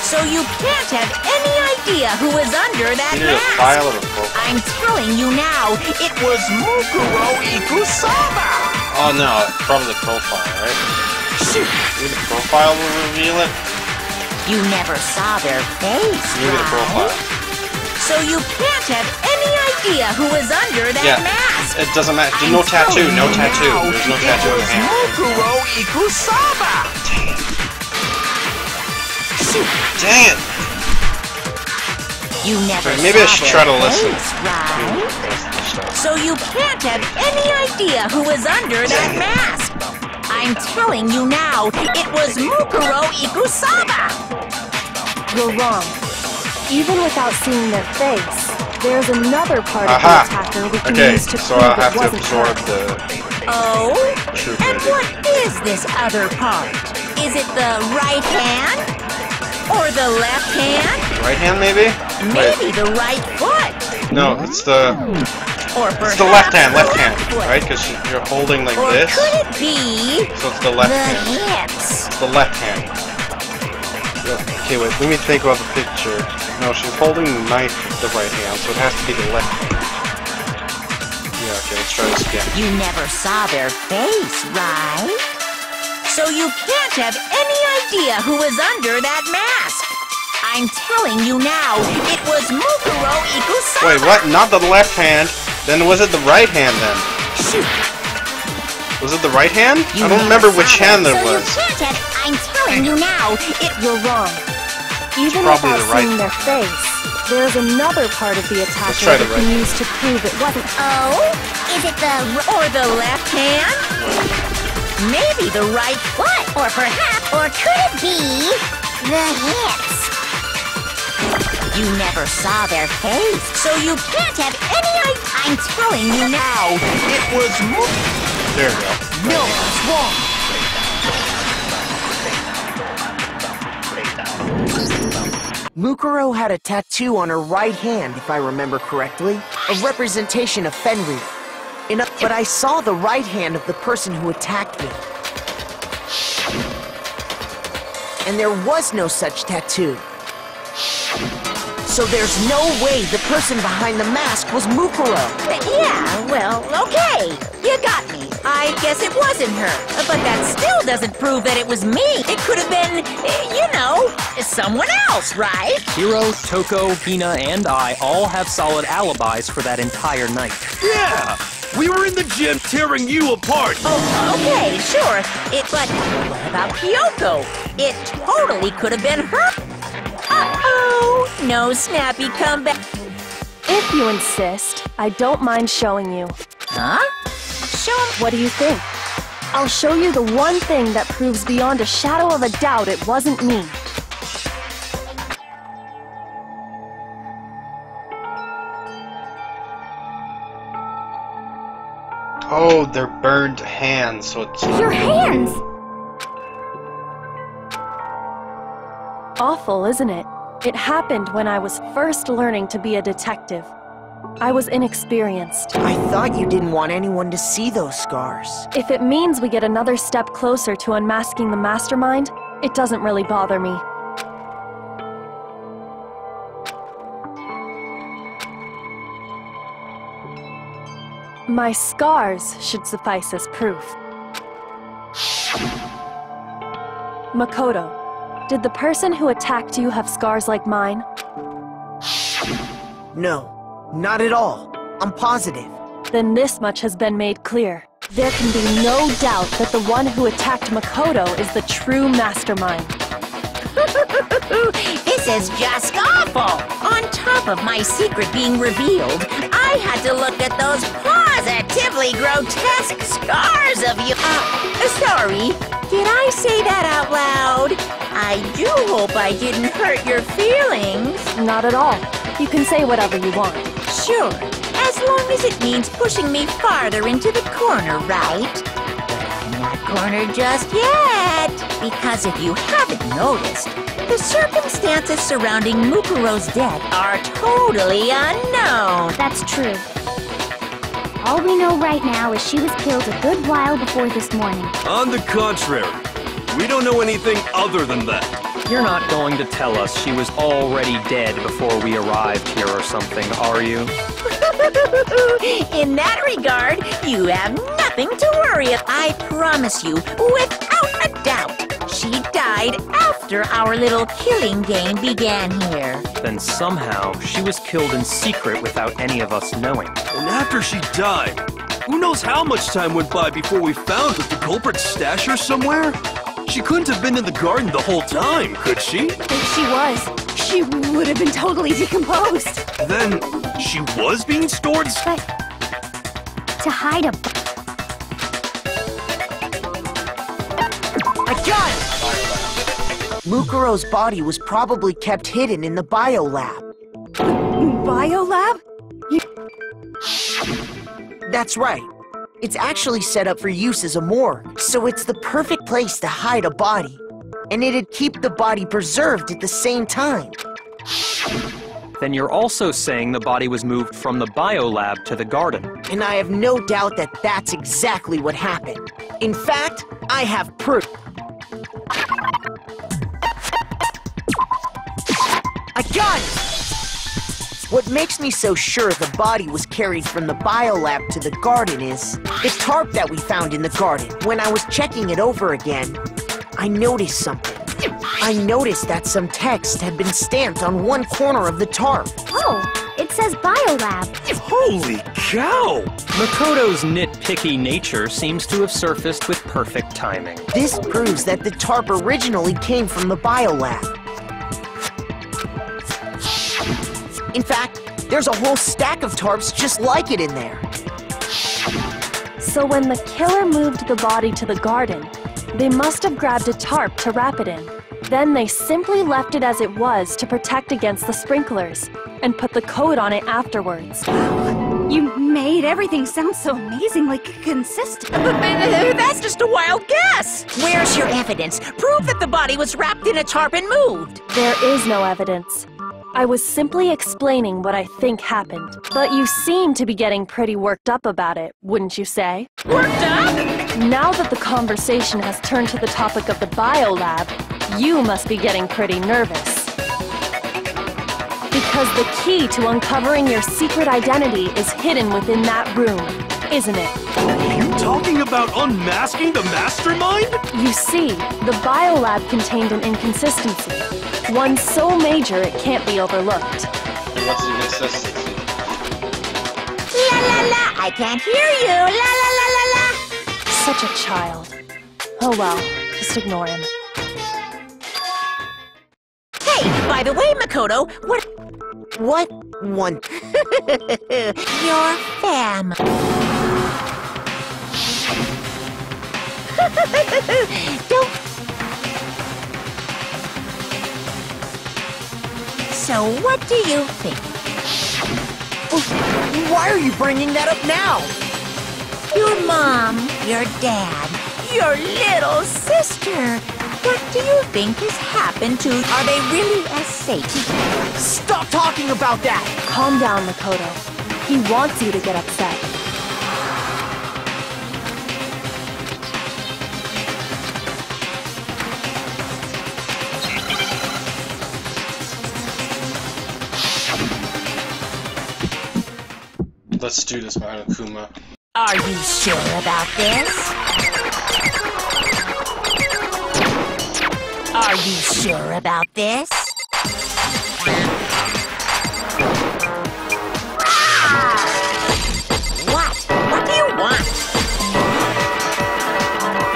So you can't have any idea who was under that Either mask. a file or a profile. I'm telling you now, it was Mukuro Ikusaba. Oh no, probably the profile, right? Shoot. Maybe the profile will reveal it? You never saw their face, Maybe the profile. So you can't have any idea who was under that mask. It doesn't matter. There's no tattoo, no tattoo. There's no tattoo on the hand. Mukuro Ikusaba. Dang it! You never Maybe I saw should their try to listen. face, right? So you can't have any idea who was under that mask. I'm telling you now, it was Mukuro Ikusaba. You're wrong. Even without seeing their face, there's another part of the attacker we can use to so prove I'll have it to wasn't absorb her. Oh? True And identity. what is this other part? Is it the right hand? Or the left hand? Right hand, maybe? Maybe the right foot? No, it's the... Or It's the left hand, foot. right? Because you're holding like Or this. could it be So it's the left the hand. hips? It's the left hand. Okay, wait, let me think about the picture. No, she's holding the knife with the right hand, so it has to be the left hand. Yeah, okay, let's try this again. You never saw their face, right? So you can't have any idea who was under that mask. I'm telling you now, it was Mukuro Ikusama. Wait, what? Not the left hand. Then was it the right hand then? Shoot. Was it the right hand? I don't remember which hand there was. So you can't have, I'm telling you now, You're wrong. Even probably without the right seeing their face, there's another part of the attack try that the we can right. use to prove it wasn't. Oh? Is it or the left hand? Maybe the right foot, or perhaps, or could it be the hips? You never saw their face, so you can't have any idea. I'm telling you now, it was There we go. No, it's wrong. Mukuro had a tattoo on her right hand, if I remember correctly, a representation of Fenrir. But I saw the right hand of the person who attacked me. And there was no such tattoo. So there's no way the person behind the mask was Mukuro. Yeah, well, okay. You got me. I guess it wasn't her. But that still doesn't prove that it was me. It could have been, you know, someone else, right? Hiro, Toko, Hina, and I all have solid alibis for that entire night. Yeah! We were in the gym tearing you apart! Oh, okay, sure. But what about Kyoko? It totally could have been her. Uh-oh! No snappy comeback. If you insist, I don't mind showing you. Huh? What do you think? I'll show you the one thing that proves beyond a shadow of a doubt it wasn't me. Oh, they're burned hands, so it's... Your hands! Awful, isn't it? It happened when I was first learning to be a detective. I was inexperienced. I thought you didn't want anyone to see those scars. If it means we get another step closer to unmasking the mastermind, it doesn't really bother me. My scars should suffice as proof. Makoto, did the person who attacked you have scars like mine? No, not at all. I'm positive. Then this much has been made clear. There can be no doubt that the one who attacked Makoto is the true mastermind. This is just awful! On top of my secret being revealed, I had to look at those positively grotesque scars of you. Sorry, did I say that out loud? I do hope I didn't hurt your feelings. Not at all. You can say whatever you want. Sure, as long as it means pushing me farther into the corner, right? But I'm not cornered just yet. Because if you haven't noticed, the circumstances surrounding Mukuro's death are totally unknown. That's true. All we know right now is she was killed a good while before this morning. On the contrary, we don't know anything other than that. You're not going to tell us she was already dead before we arrived here or something, are you? In that regard, you have nothing to worry about. I promise you, without a doubt, she died after our little killing game began here. Then somehow she was killed in secret without any of us knowing. And after she died, who knows how much time went by before we found that the culprit stashed her somewhere? She couldn't have been in the garden the whole time, could she? If she was, she would have been totally decomposed. Then, she was being stored? But to hide a... I got it! Mukuro's body was probably kept hidden in the biolab. Biolab? That's right. It's actually set up for use as a morgue, so it's the perfect place to hide a body. And it'd keep the body preserved at the same time. Then you're also saying the body was moved from the biolab to the garden. And I have no doubt that that's exactly what happened. In fact, I have proof. I got it! What makes me so sure the body was carried from the biolab to the garden is the tarp that we found in the garden. When I was checking it over again, I noticed something. I noticed that some text had been stamped on one corner of the tarp. Oh, it says biolab. Holy cow! Makoto's nitpicky nature seems to have surfaced with perfect timing. This proves that the tarp originally came from the biolab. In fact, there's a whole stack of tarps just like it in there. So when the killer moved the body to the garden, they must have grabbed a tarp to wrap it in. Then they simply left it as it was to protect against the sprinklers, and put the coat on it afterwards. You made everything sound so amazingly consistent. That's just a wild guess! Where's your evidence? Prove that the body was wrapped in a tarp and moved! There is no evidence. I was simply explaining what I think happened. But you seem to be getting pretty worked up about it, wouldn't you say? Worked up? Now that the conversation has turned to the topic of the biolab, you must be getting pretty nervous. Because the key to uncovering your secret identity is hidden within that room, isn't it? Are you talking about unmasking the mastermind? You see, the biolab contained an inconsistency. One so major it can't be overlooked. What's the inconsistency? La la la! I can't hear you! La la la la la! Such a child. Oh well, just ignore him. Hey, by the way, Makoto, What one? your fam. Don't. So, what do you think? Why are you bringing that up now? Your mom, your dad, your little sister. What do you think has happened to? Are they really as safe? Stop talking about that! Calm down, Makoto. He wants you to get upset. Let's do this, Monokuma. Are you sure about this? Are you sure about this? What? What do you want?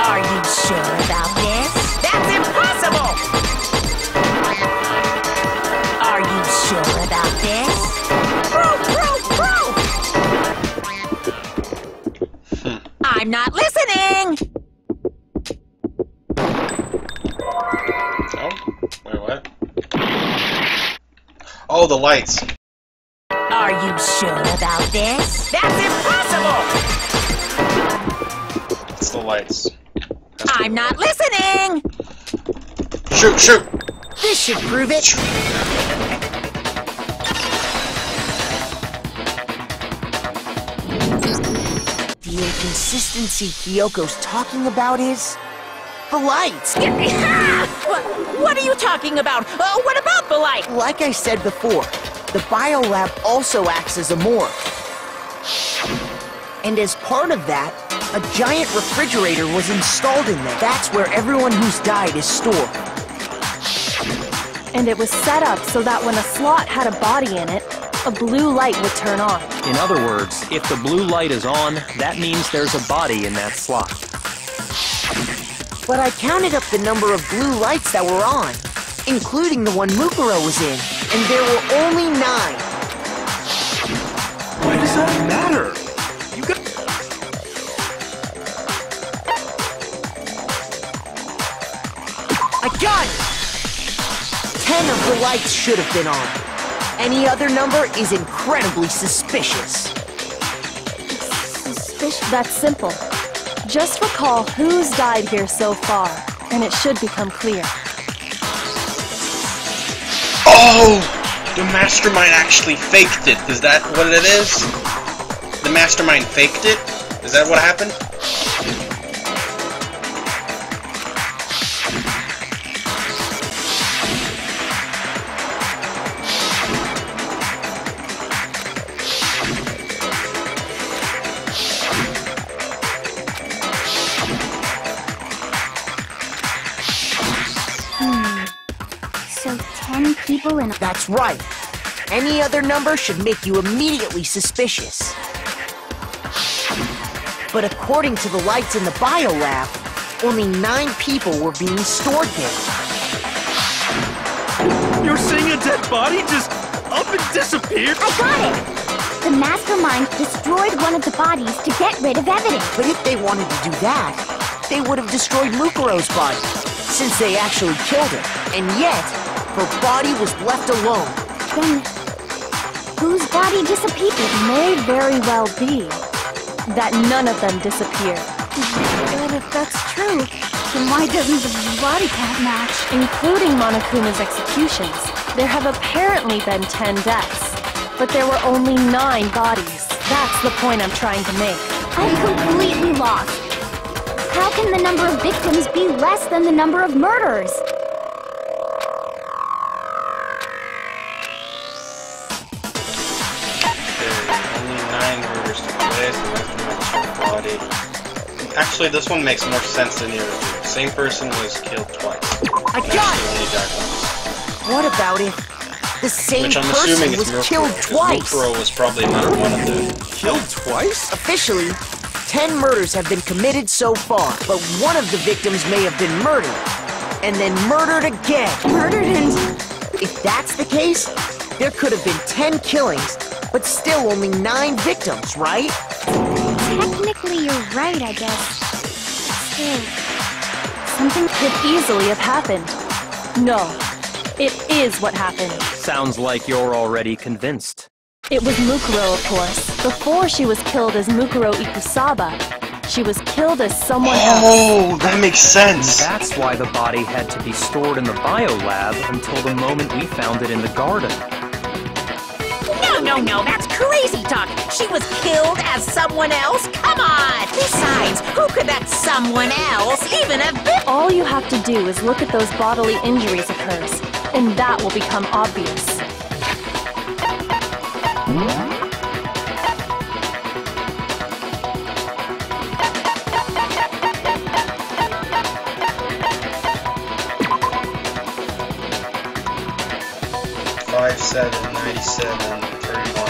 Are you sure about this? That's impossible! Are you sure about this? I'm not listening! Oh? Wait, what? Oh, the lights. Are you sure about this? That's impossible! It's the lights. I'm not listening! Shoot, shoot! This should prove it! The inconsistency Kyoko's talking about is the lights. What are you talking about? What about the light? Like I said before, the biolab also acts as a morgue. And as part of that, a giant refrigerator was installed in there. That's where everyone who's died is stored. And it was set up so that when a slot had a body in it, a blue light would turn on. In other words, if the blue light is on, that means there's a body in that slot. But I counted up the number of blue lights that were on, including the one Mukuro was in, and there were only 9. Why does that matter? You got... I got it! 10 of the lights should have been on. Any other number is incredibly suspicious. That's simple. Just recall who's died here so far, and it should become clear. Oh! The mastermind actually faked it. Is that what it is? The mastermind faked it? Is that what happened? people in... That's right. Any other number should make you immediately suspicious. But according to the lights in the biolab, only 9 people were being stored there. You're saying a dead body just up and disappeared? I got it! The mastermind destroyed one of the bodies to get rid of evidence. But if they wanted to do that, they would have destroyed Mukuro's body, since they actually killed her. And yet, her body was left alone. Then, whose body disappeared? It may very well be that none of them disappeared. But if that's true, then why doesn't the body count match? Including Monokuma's executions, there have apparently been 10 deaths, but there were only 9 bodies. That's the point I'm trying to make. I'm completely lost. How can the number of victims be less than the number of murders? Only 9 murders took place, the mastermind's body. Actually, this one makes more sense than the other two. The same person was killed twice. I got it! Only died once. What about if the same Which I'm person assuming was is Mukuro, killed twice? Mukuro was probably not one of them. Killed twice? Officially, 10 murders have been committed so far, but one of the victims may have been murdered, and then murdered again. Murdered and... If that's the case, there could have been 10 killings, but still only 9 victims, right? Technically, you're right, I guess. Still, Something could easily have happened. No, it is what happened. Sounds like you're already convinced. It was Mukuro, of course. Before she was killed as Mukuro Ikusaba, she was killed as someone else. Oh, that makes sense! That's why the body had to be stored in the biolab until the moment we found it in the garden. No, that's crazy talk. She was killed as someone else? Come on! Besides, who could that someone else even have been? All you have to do is look at those bodily injuries of hers, and that will become obvious. Five, 7, 97, 31.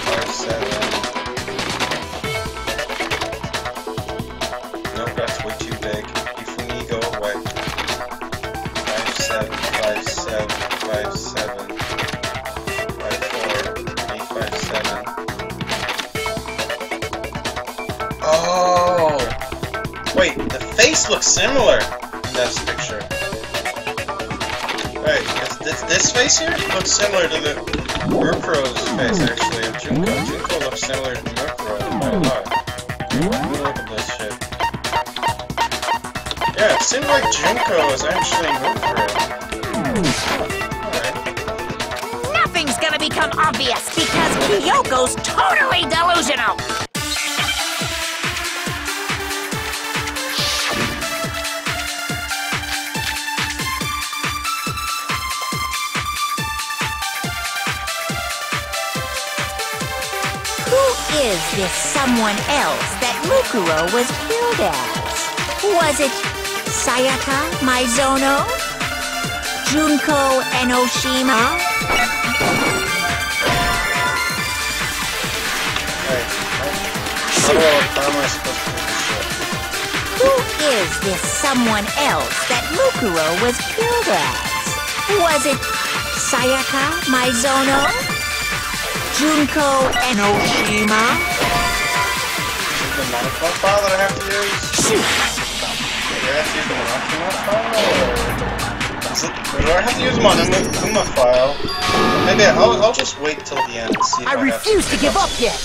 5, 7. Nope, that's way too big. Ifumi, go away. 5, 7, 5, 7, 5, 7. 5, 4, 8, 5, 7. Oh! Wait, the face looks similar in this picture. Wait, this face here looks similar to the Mukuro's face, actually, of Junko. Junko looks similar to Mukuro by a lot. Let me look at this shit. Yeah, it seemed like Junko was actually Mukuro. Alright. Nothing's gonna become obvious because Kyoko's totally delusional. Who is this someone else that Mukuro was killed as? Was it Sayaka Maizono? Junko Enoshima? How am I supposed to do this shit? Who is this someone else that Mukuro was killed as? Was it Sayaka Maizono? Junko Enoshima? Is it the Monochrome file that I have to use? Shoot! Do I have to use the Monochrome file, or do I have to use the Monochrome file? Maybe I'll just wait till the end and see if I refuse to give up yet!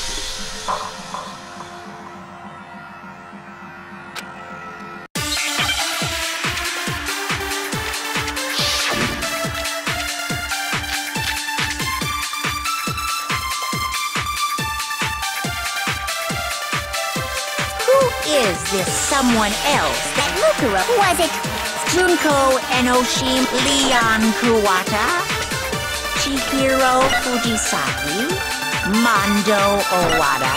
Is this someone else that Mukuro? Was it Junko Enoshima, Leon Kuwata, Chihiro Fujisaki, Mondo Owada,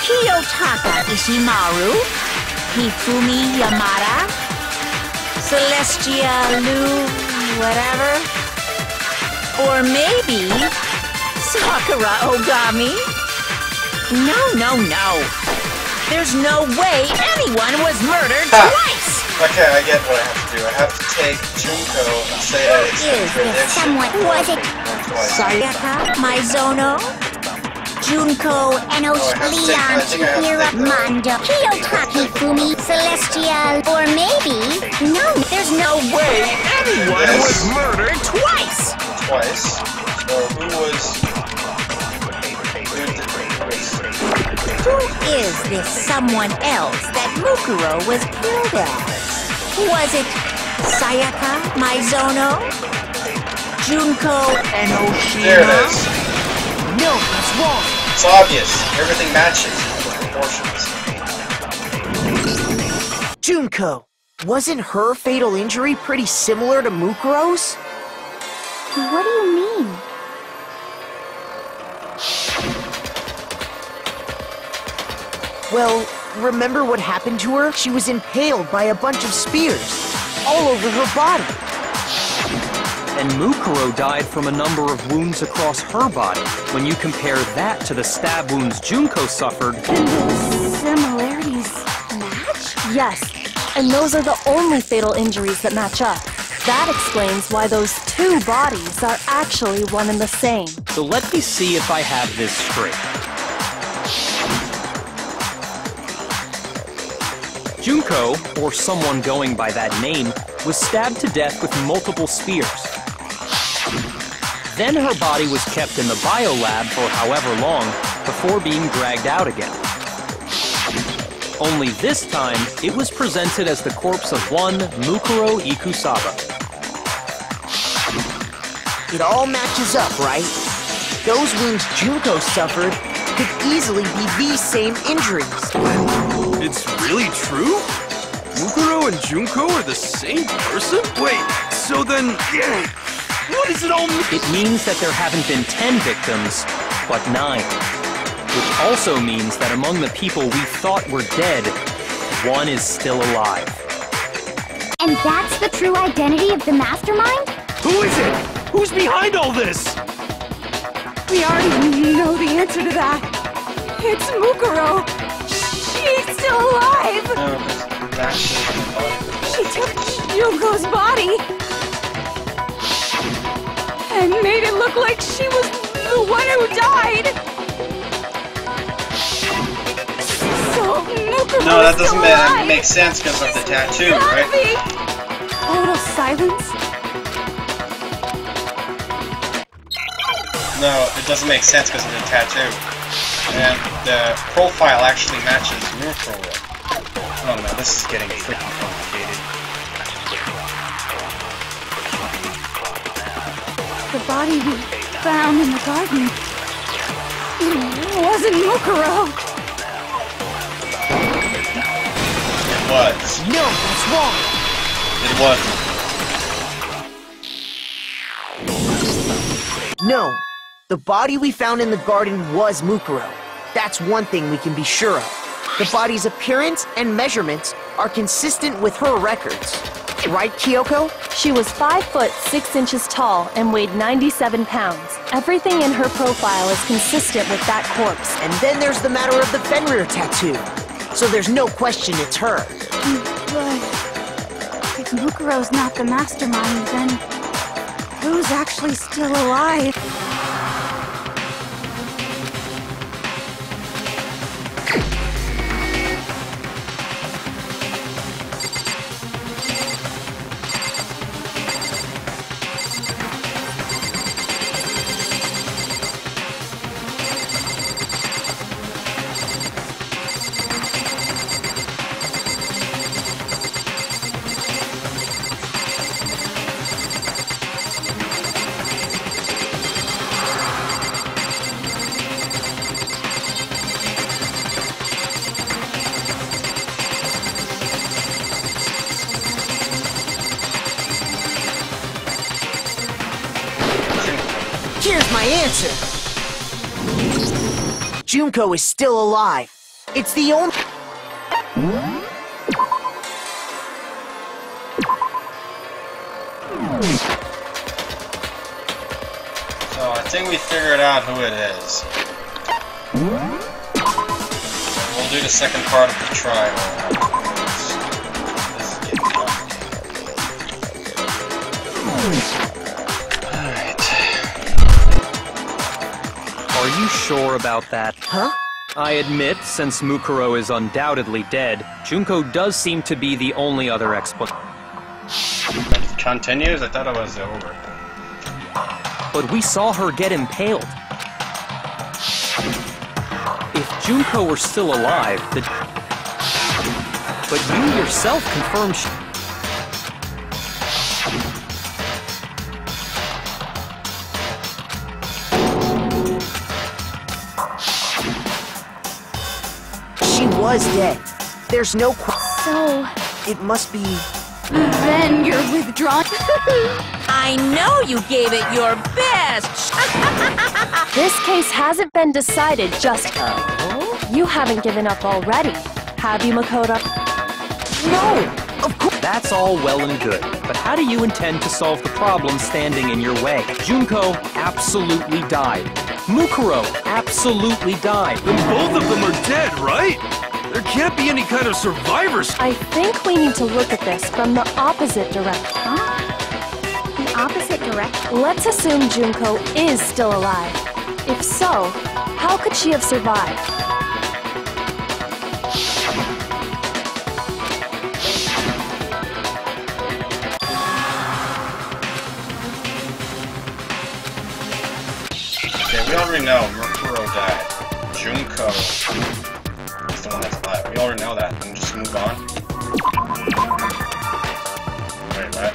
Kiyotaka Ishimaru, Hifumi Yamada, Celestia Lu, whatever. Or maybe Sakura Ogami? No. There's no way anyone was murdered twice! Okay, I get what I have to do. I have to take Junko and say that it's Someone was it? Sayaka, Maizono, Junko, Enosh, Leon, Chihira, Mondo, Kiyotaki, Fumi, Celestial, or maybe... No, there's no way anyone was murdered twice! Twice. So who was... Who is this someone else that Mukuro was killed as? Was it Sayaka, Maizono, Junko, Enoshima? There it is. No, that's wrong. It's obvious. Everything matches with proportions. Junko, wasn't her fatal injury pretty similar to Mukuro's? What do you mean? Well, remember what happened to her? She was impaled by a bunch of spears, all over her body. And Mukuro died from a number of wounds across her body. When you compare that to the stab wounds Junko suffered... And the similarities match? Yes, and those are the only fatal injuries that match up. That explains why those two bodies are actually one and the same. So let me see if I have this straight. Junko, or someone going by that name, was stabbed to death with multiple spears. Then her body was kept in the biolab for however long before being dragged out again. Only this time, it was presented as the corpse of one Mukuro Ikusaba. It all matches up, right? Those wounds Junko suffered could easily be these same injuries. It's really true? Mukuro and Junko are the same person? Wait, so then... what does it all mean? It means that there haven't been 10 victims, but 9. Which also means that among the people we thought were dead, one is still alive. And that's the true identity of the mastermind? Who is it? Who's behind all this? We already know the answer to that. It's Mukuro. She's still alive. She took Junko's body and made it look like she was the one who died. So Mukuro No, that doesn't alive. make sense because of the tattoo, right? Total silence. No, it doesn't make sense because of the tattoo. And the profile actually matches Mukuro. Oh no, this is getting freaking complicated. The body we found in the garden. It wasn't Mukuro. It was. No, that's wrong. It wasn't. No, the body we found in the garden was Mukuro. That's one thing we can be sure of. The body's appearance and measurements are consistent with her records. Right, Kyoko? She was 5 foot 6 inches tall and weighed 97 pounds. Everything in her profile is consistent with that corpse. And then there's the matter of the Fenrir tattoo. So there's no question it's her. But if Mukuro's not the mastermind, then who's actually still alive? Here's my answer. Junko is still alive. It's the only... So I think we figured out who it is. We'll do the second part of the trial. This is getting Alright. Are you sure about that? Huh? I admit, since Mukuro is undoubtedly dead, Junko does seem to be the only other explanation. It continues? I thought it was over. But we saw her get impaled. If Junko were still alive, but you yourself confirmed She was dead. There's no So, It must be... then you're withdrawn? I know you gave it your best! This case hasn't been decided just yet. You haven't given up already, have you, Makoto? No! Of course... That's all well and good, but how do you intend to solve the problem standing in your way? Junko absolutely died. Mukuro absolutely died. Then both of them are dead, right? There can't be any kind of survivors. I think we need to look at this from the opposite direction. Huh? The opposite direction? Let's assume Junko is still alive. If so, how could she have survived? Okay, we already know Mukuro died. Junko is the one that's alive. We already know that. And just move on. Wait, what?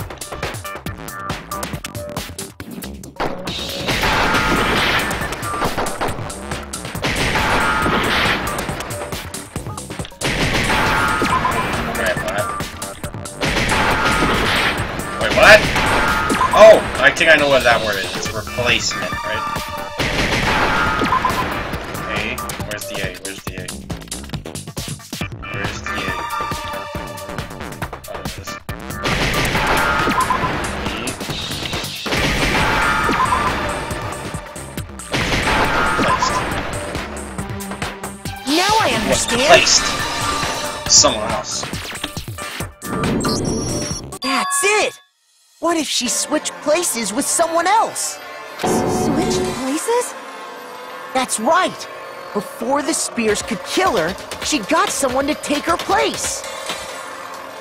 Wait, what? Oh! I think I know what that word is. It's replacement, right? A? Where's the A? Where's the A? Where's the A? Oh, it is. E. Replaced. Now I Was understand. replaced. Someone else. That's it! What if she switched places with someone else? Switched places? That's right! Before the spears could kill her, she got someone to take her place!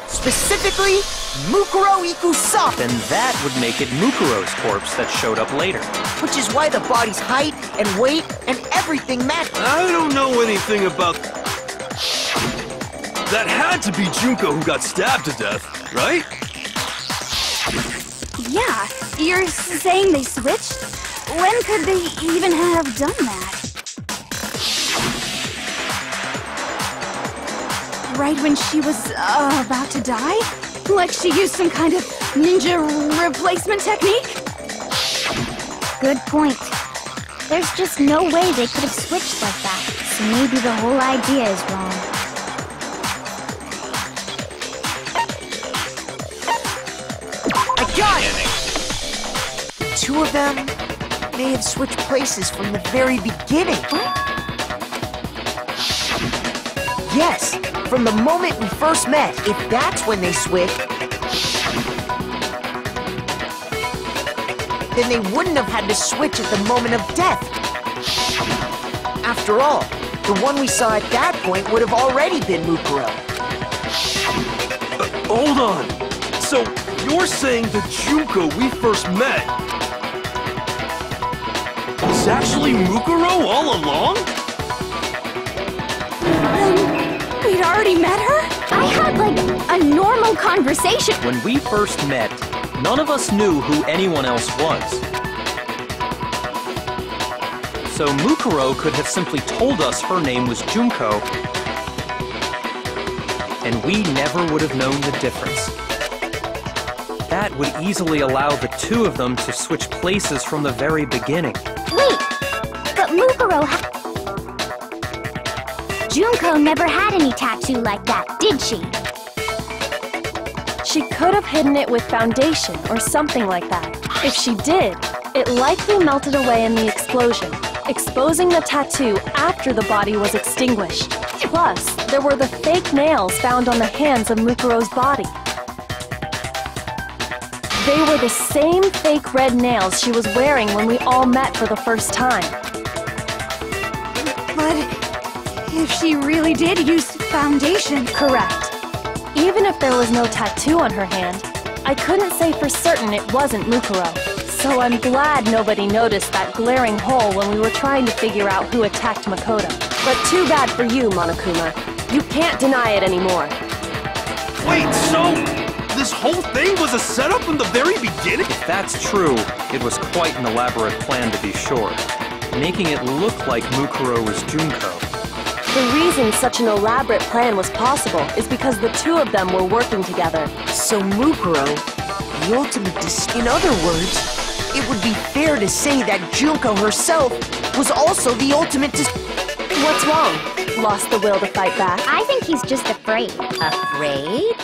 Specifically, Mukuro Ikusa! Then that would make it Mukuro's corpse that showed up later. Which is why the body's height and weight and everything matched. I don't know anything about... That had to be Junko who got stabbed to death, right? Yeah, you're saying they switched? When could they even have done that? Right when she was about to die? Like she used some kind of ninja replacement technique? Good point. There's just no way they could have switched like that, so maybe the whole idea is wrong. I got it! The two of them may have switched places from the very beginning. Yes, from the moment we first met, if that's when they switched, then they wouldn't have had to switch at the moment of death. After all, the one we saw at that point would have already been Mukuro. Hold on. So, you're saying the Junko we first met was actually Mukuro all along? We'd already met her? I had, like, a normal conversation. When we first met, none of us knew who anyone else was. So Mukuro could have simply told us her name was Junko, and we never would have known the difference. That would easily allow the two of them to switch places from the very beginning. Wait, but Mukuro Junko never had any tattoo like that, did she? She could have hidden it with foundation or something like that. If she did, it likely melted away in the explosion, exposing the tattoo after the body was extinguished. Plus, there were the fake nails found on the hands of Mukuro's body. They were the same fake red nails she was wearing when we all met for the first time. But if she really did use foundation... Correct. Even if there was no tattoo on her hand, I couldn't say for certain it wasn't Mukuro. So I'm glad nobody noticed that glaring hole when we were trying to figure out who attacked Makoto. But too bad for you, Monokuma. You can't deny it anymore. Wait, so this whole thing was a setup from the very beginning? If that's true, it was quite an elaborate plan to be sure, making it look like Mukuro was Junko. The reason such an elaborate plan was possible is because the two of them were working together. So Mukuro, the ultimate In other words, it would be fair to say that Junko herself was also the ultimate What's wrong? Lost the will to fight back? I think he's just afraid. Afraid?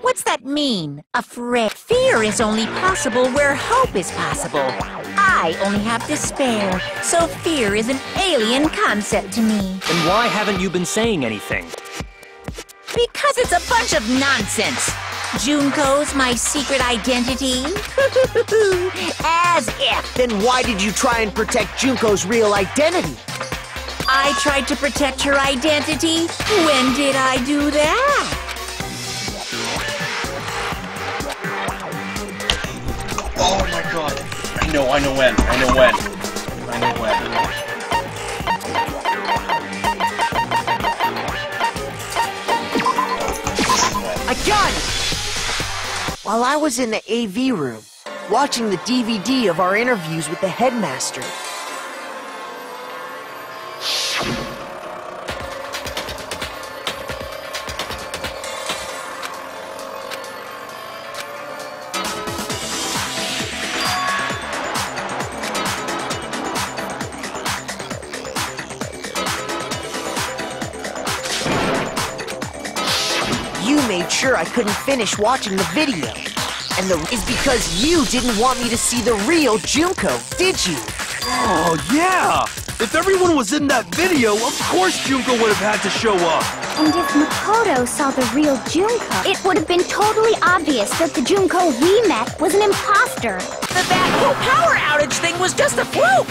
What's that mean? Afraid? Fear is only possible where hope is possible. I only have despair, so fear is an alien concept to me. Then why haven't you been saying anything? Because it's a bunch of nonsense. Junko's my secret identity? As if. Then why did you try and protect Junko's real identity? I tried to protect her identity? When did I do that? Oh my god. I know when. I got it! While I was in the AV room, watching the DVD of our interviews with the headmaster, you made sure I couldn't finish watching the video. And is because you didn't want me to see the real Junko, did you? Oh, yeah! If everyone was in that video, of course Junko would have had to show up. And if Makoto saw the real Junko, it would have been totally obvious that the Junko we met was an imposter. That whole power outage thing was just a fluke!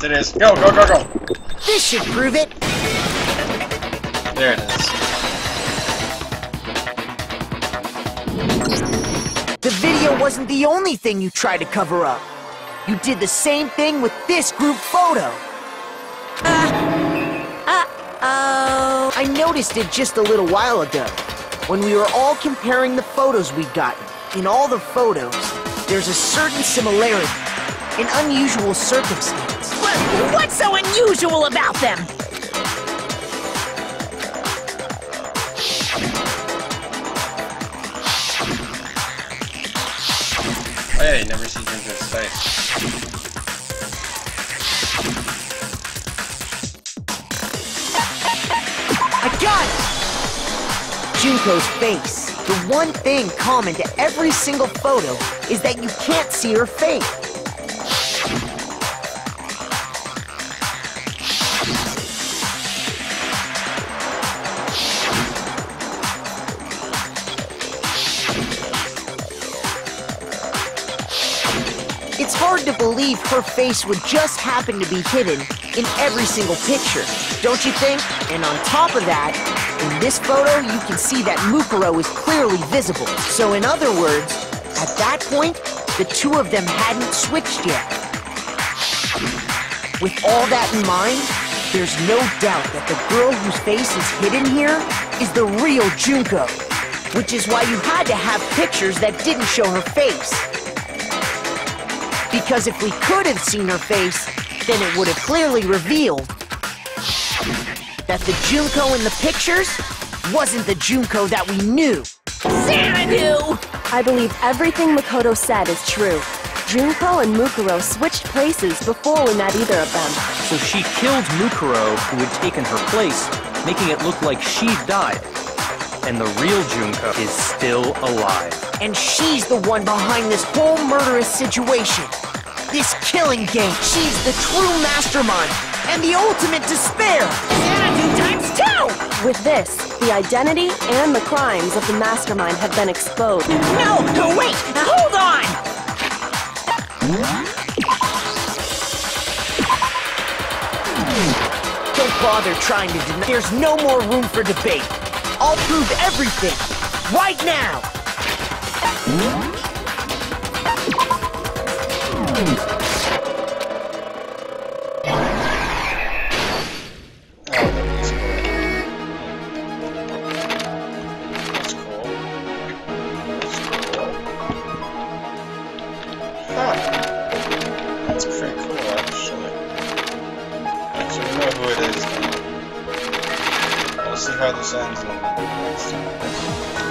It is. Go. This should prove it. There it is. The video wasn't the only thing you tried to cover up. You did the same thing with this group photo. Uh-oh. I noticed it just a little while ago, when we were all comparing the photos we'd gotten. In all the photos, there's a certain similarity, an unusual circumstance. What's so unusual about them? Hey, never seen Junko's face. I got it! Junko's face. The one thing common to every single photo is that you can't see her face. believe her face would just happen to be hidden in every single picture, don't you think? And on top of that, in this photo, you can see that Mukuro is clearly visible. So in other words, at that point, the two of them hadn't switched yet. With all that in mind, there's no doubt that the girl whose face is hidden here is the real Junko, which is why you had to have pictures that didn't show her face. Because if we could have seen her face, then it would have clearly revealed that the Junko in the pictures wasn't the Junko that we knew. Xanadu! I believe everything Makoto said is true. Junko and Mukuro switched places before we met either of them. So she killed Mukuro, who had taken her place, making it look like she'd died. And the real Junko is still alive. And she's the one behind this whole murderous situation. This killing game. She's the true mastermind and the ultimate despair. Xanadu ×2! With this, the identity and the crimes of the mastermind have been exposed. No, wait! Hold on! Don't bother trying to deny. There's no more room for debate. I'll prove everything, right now! That's pretty cool, actually. Actually, we know who it is now. We'll see how this ends next time.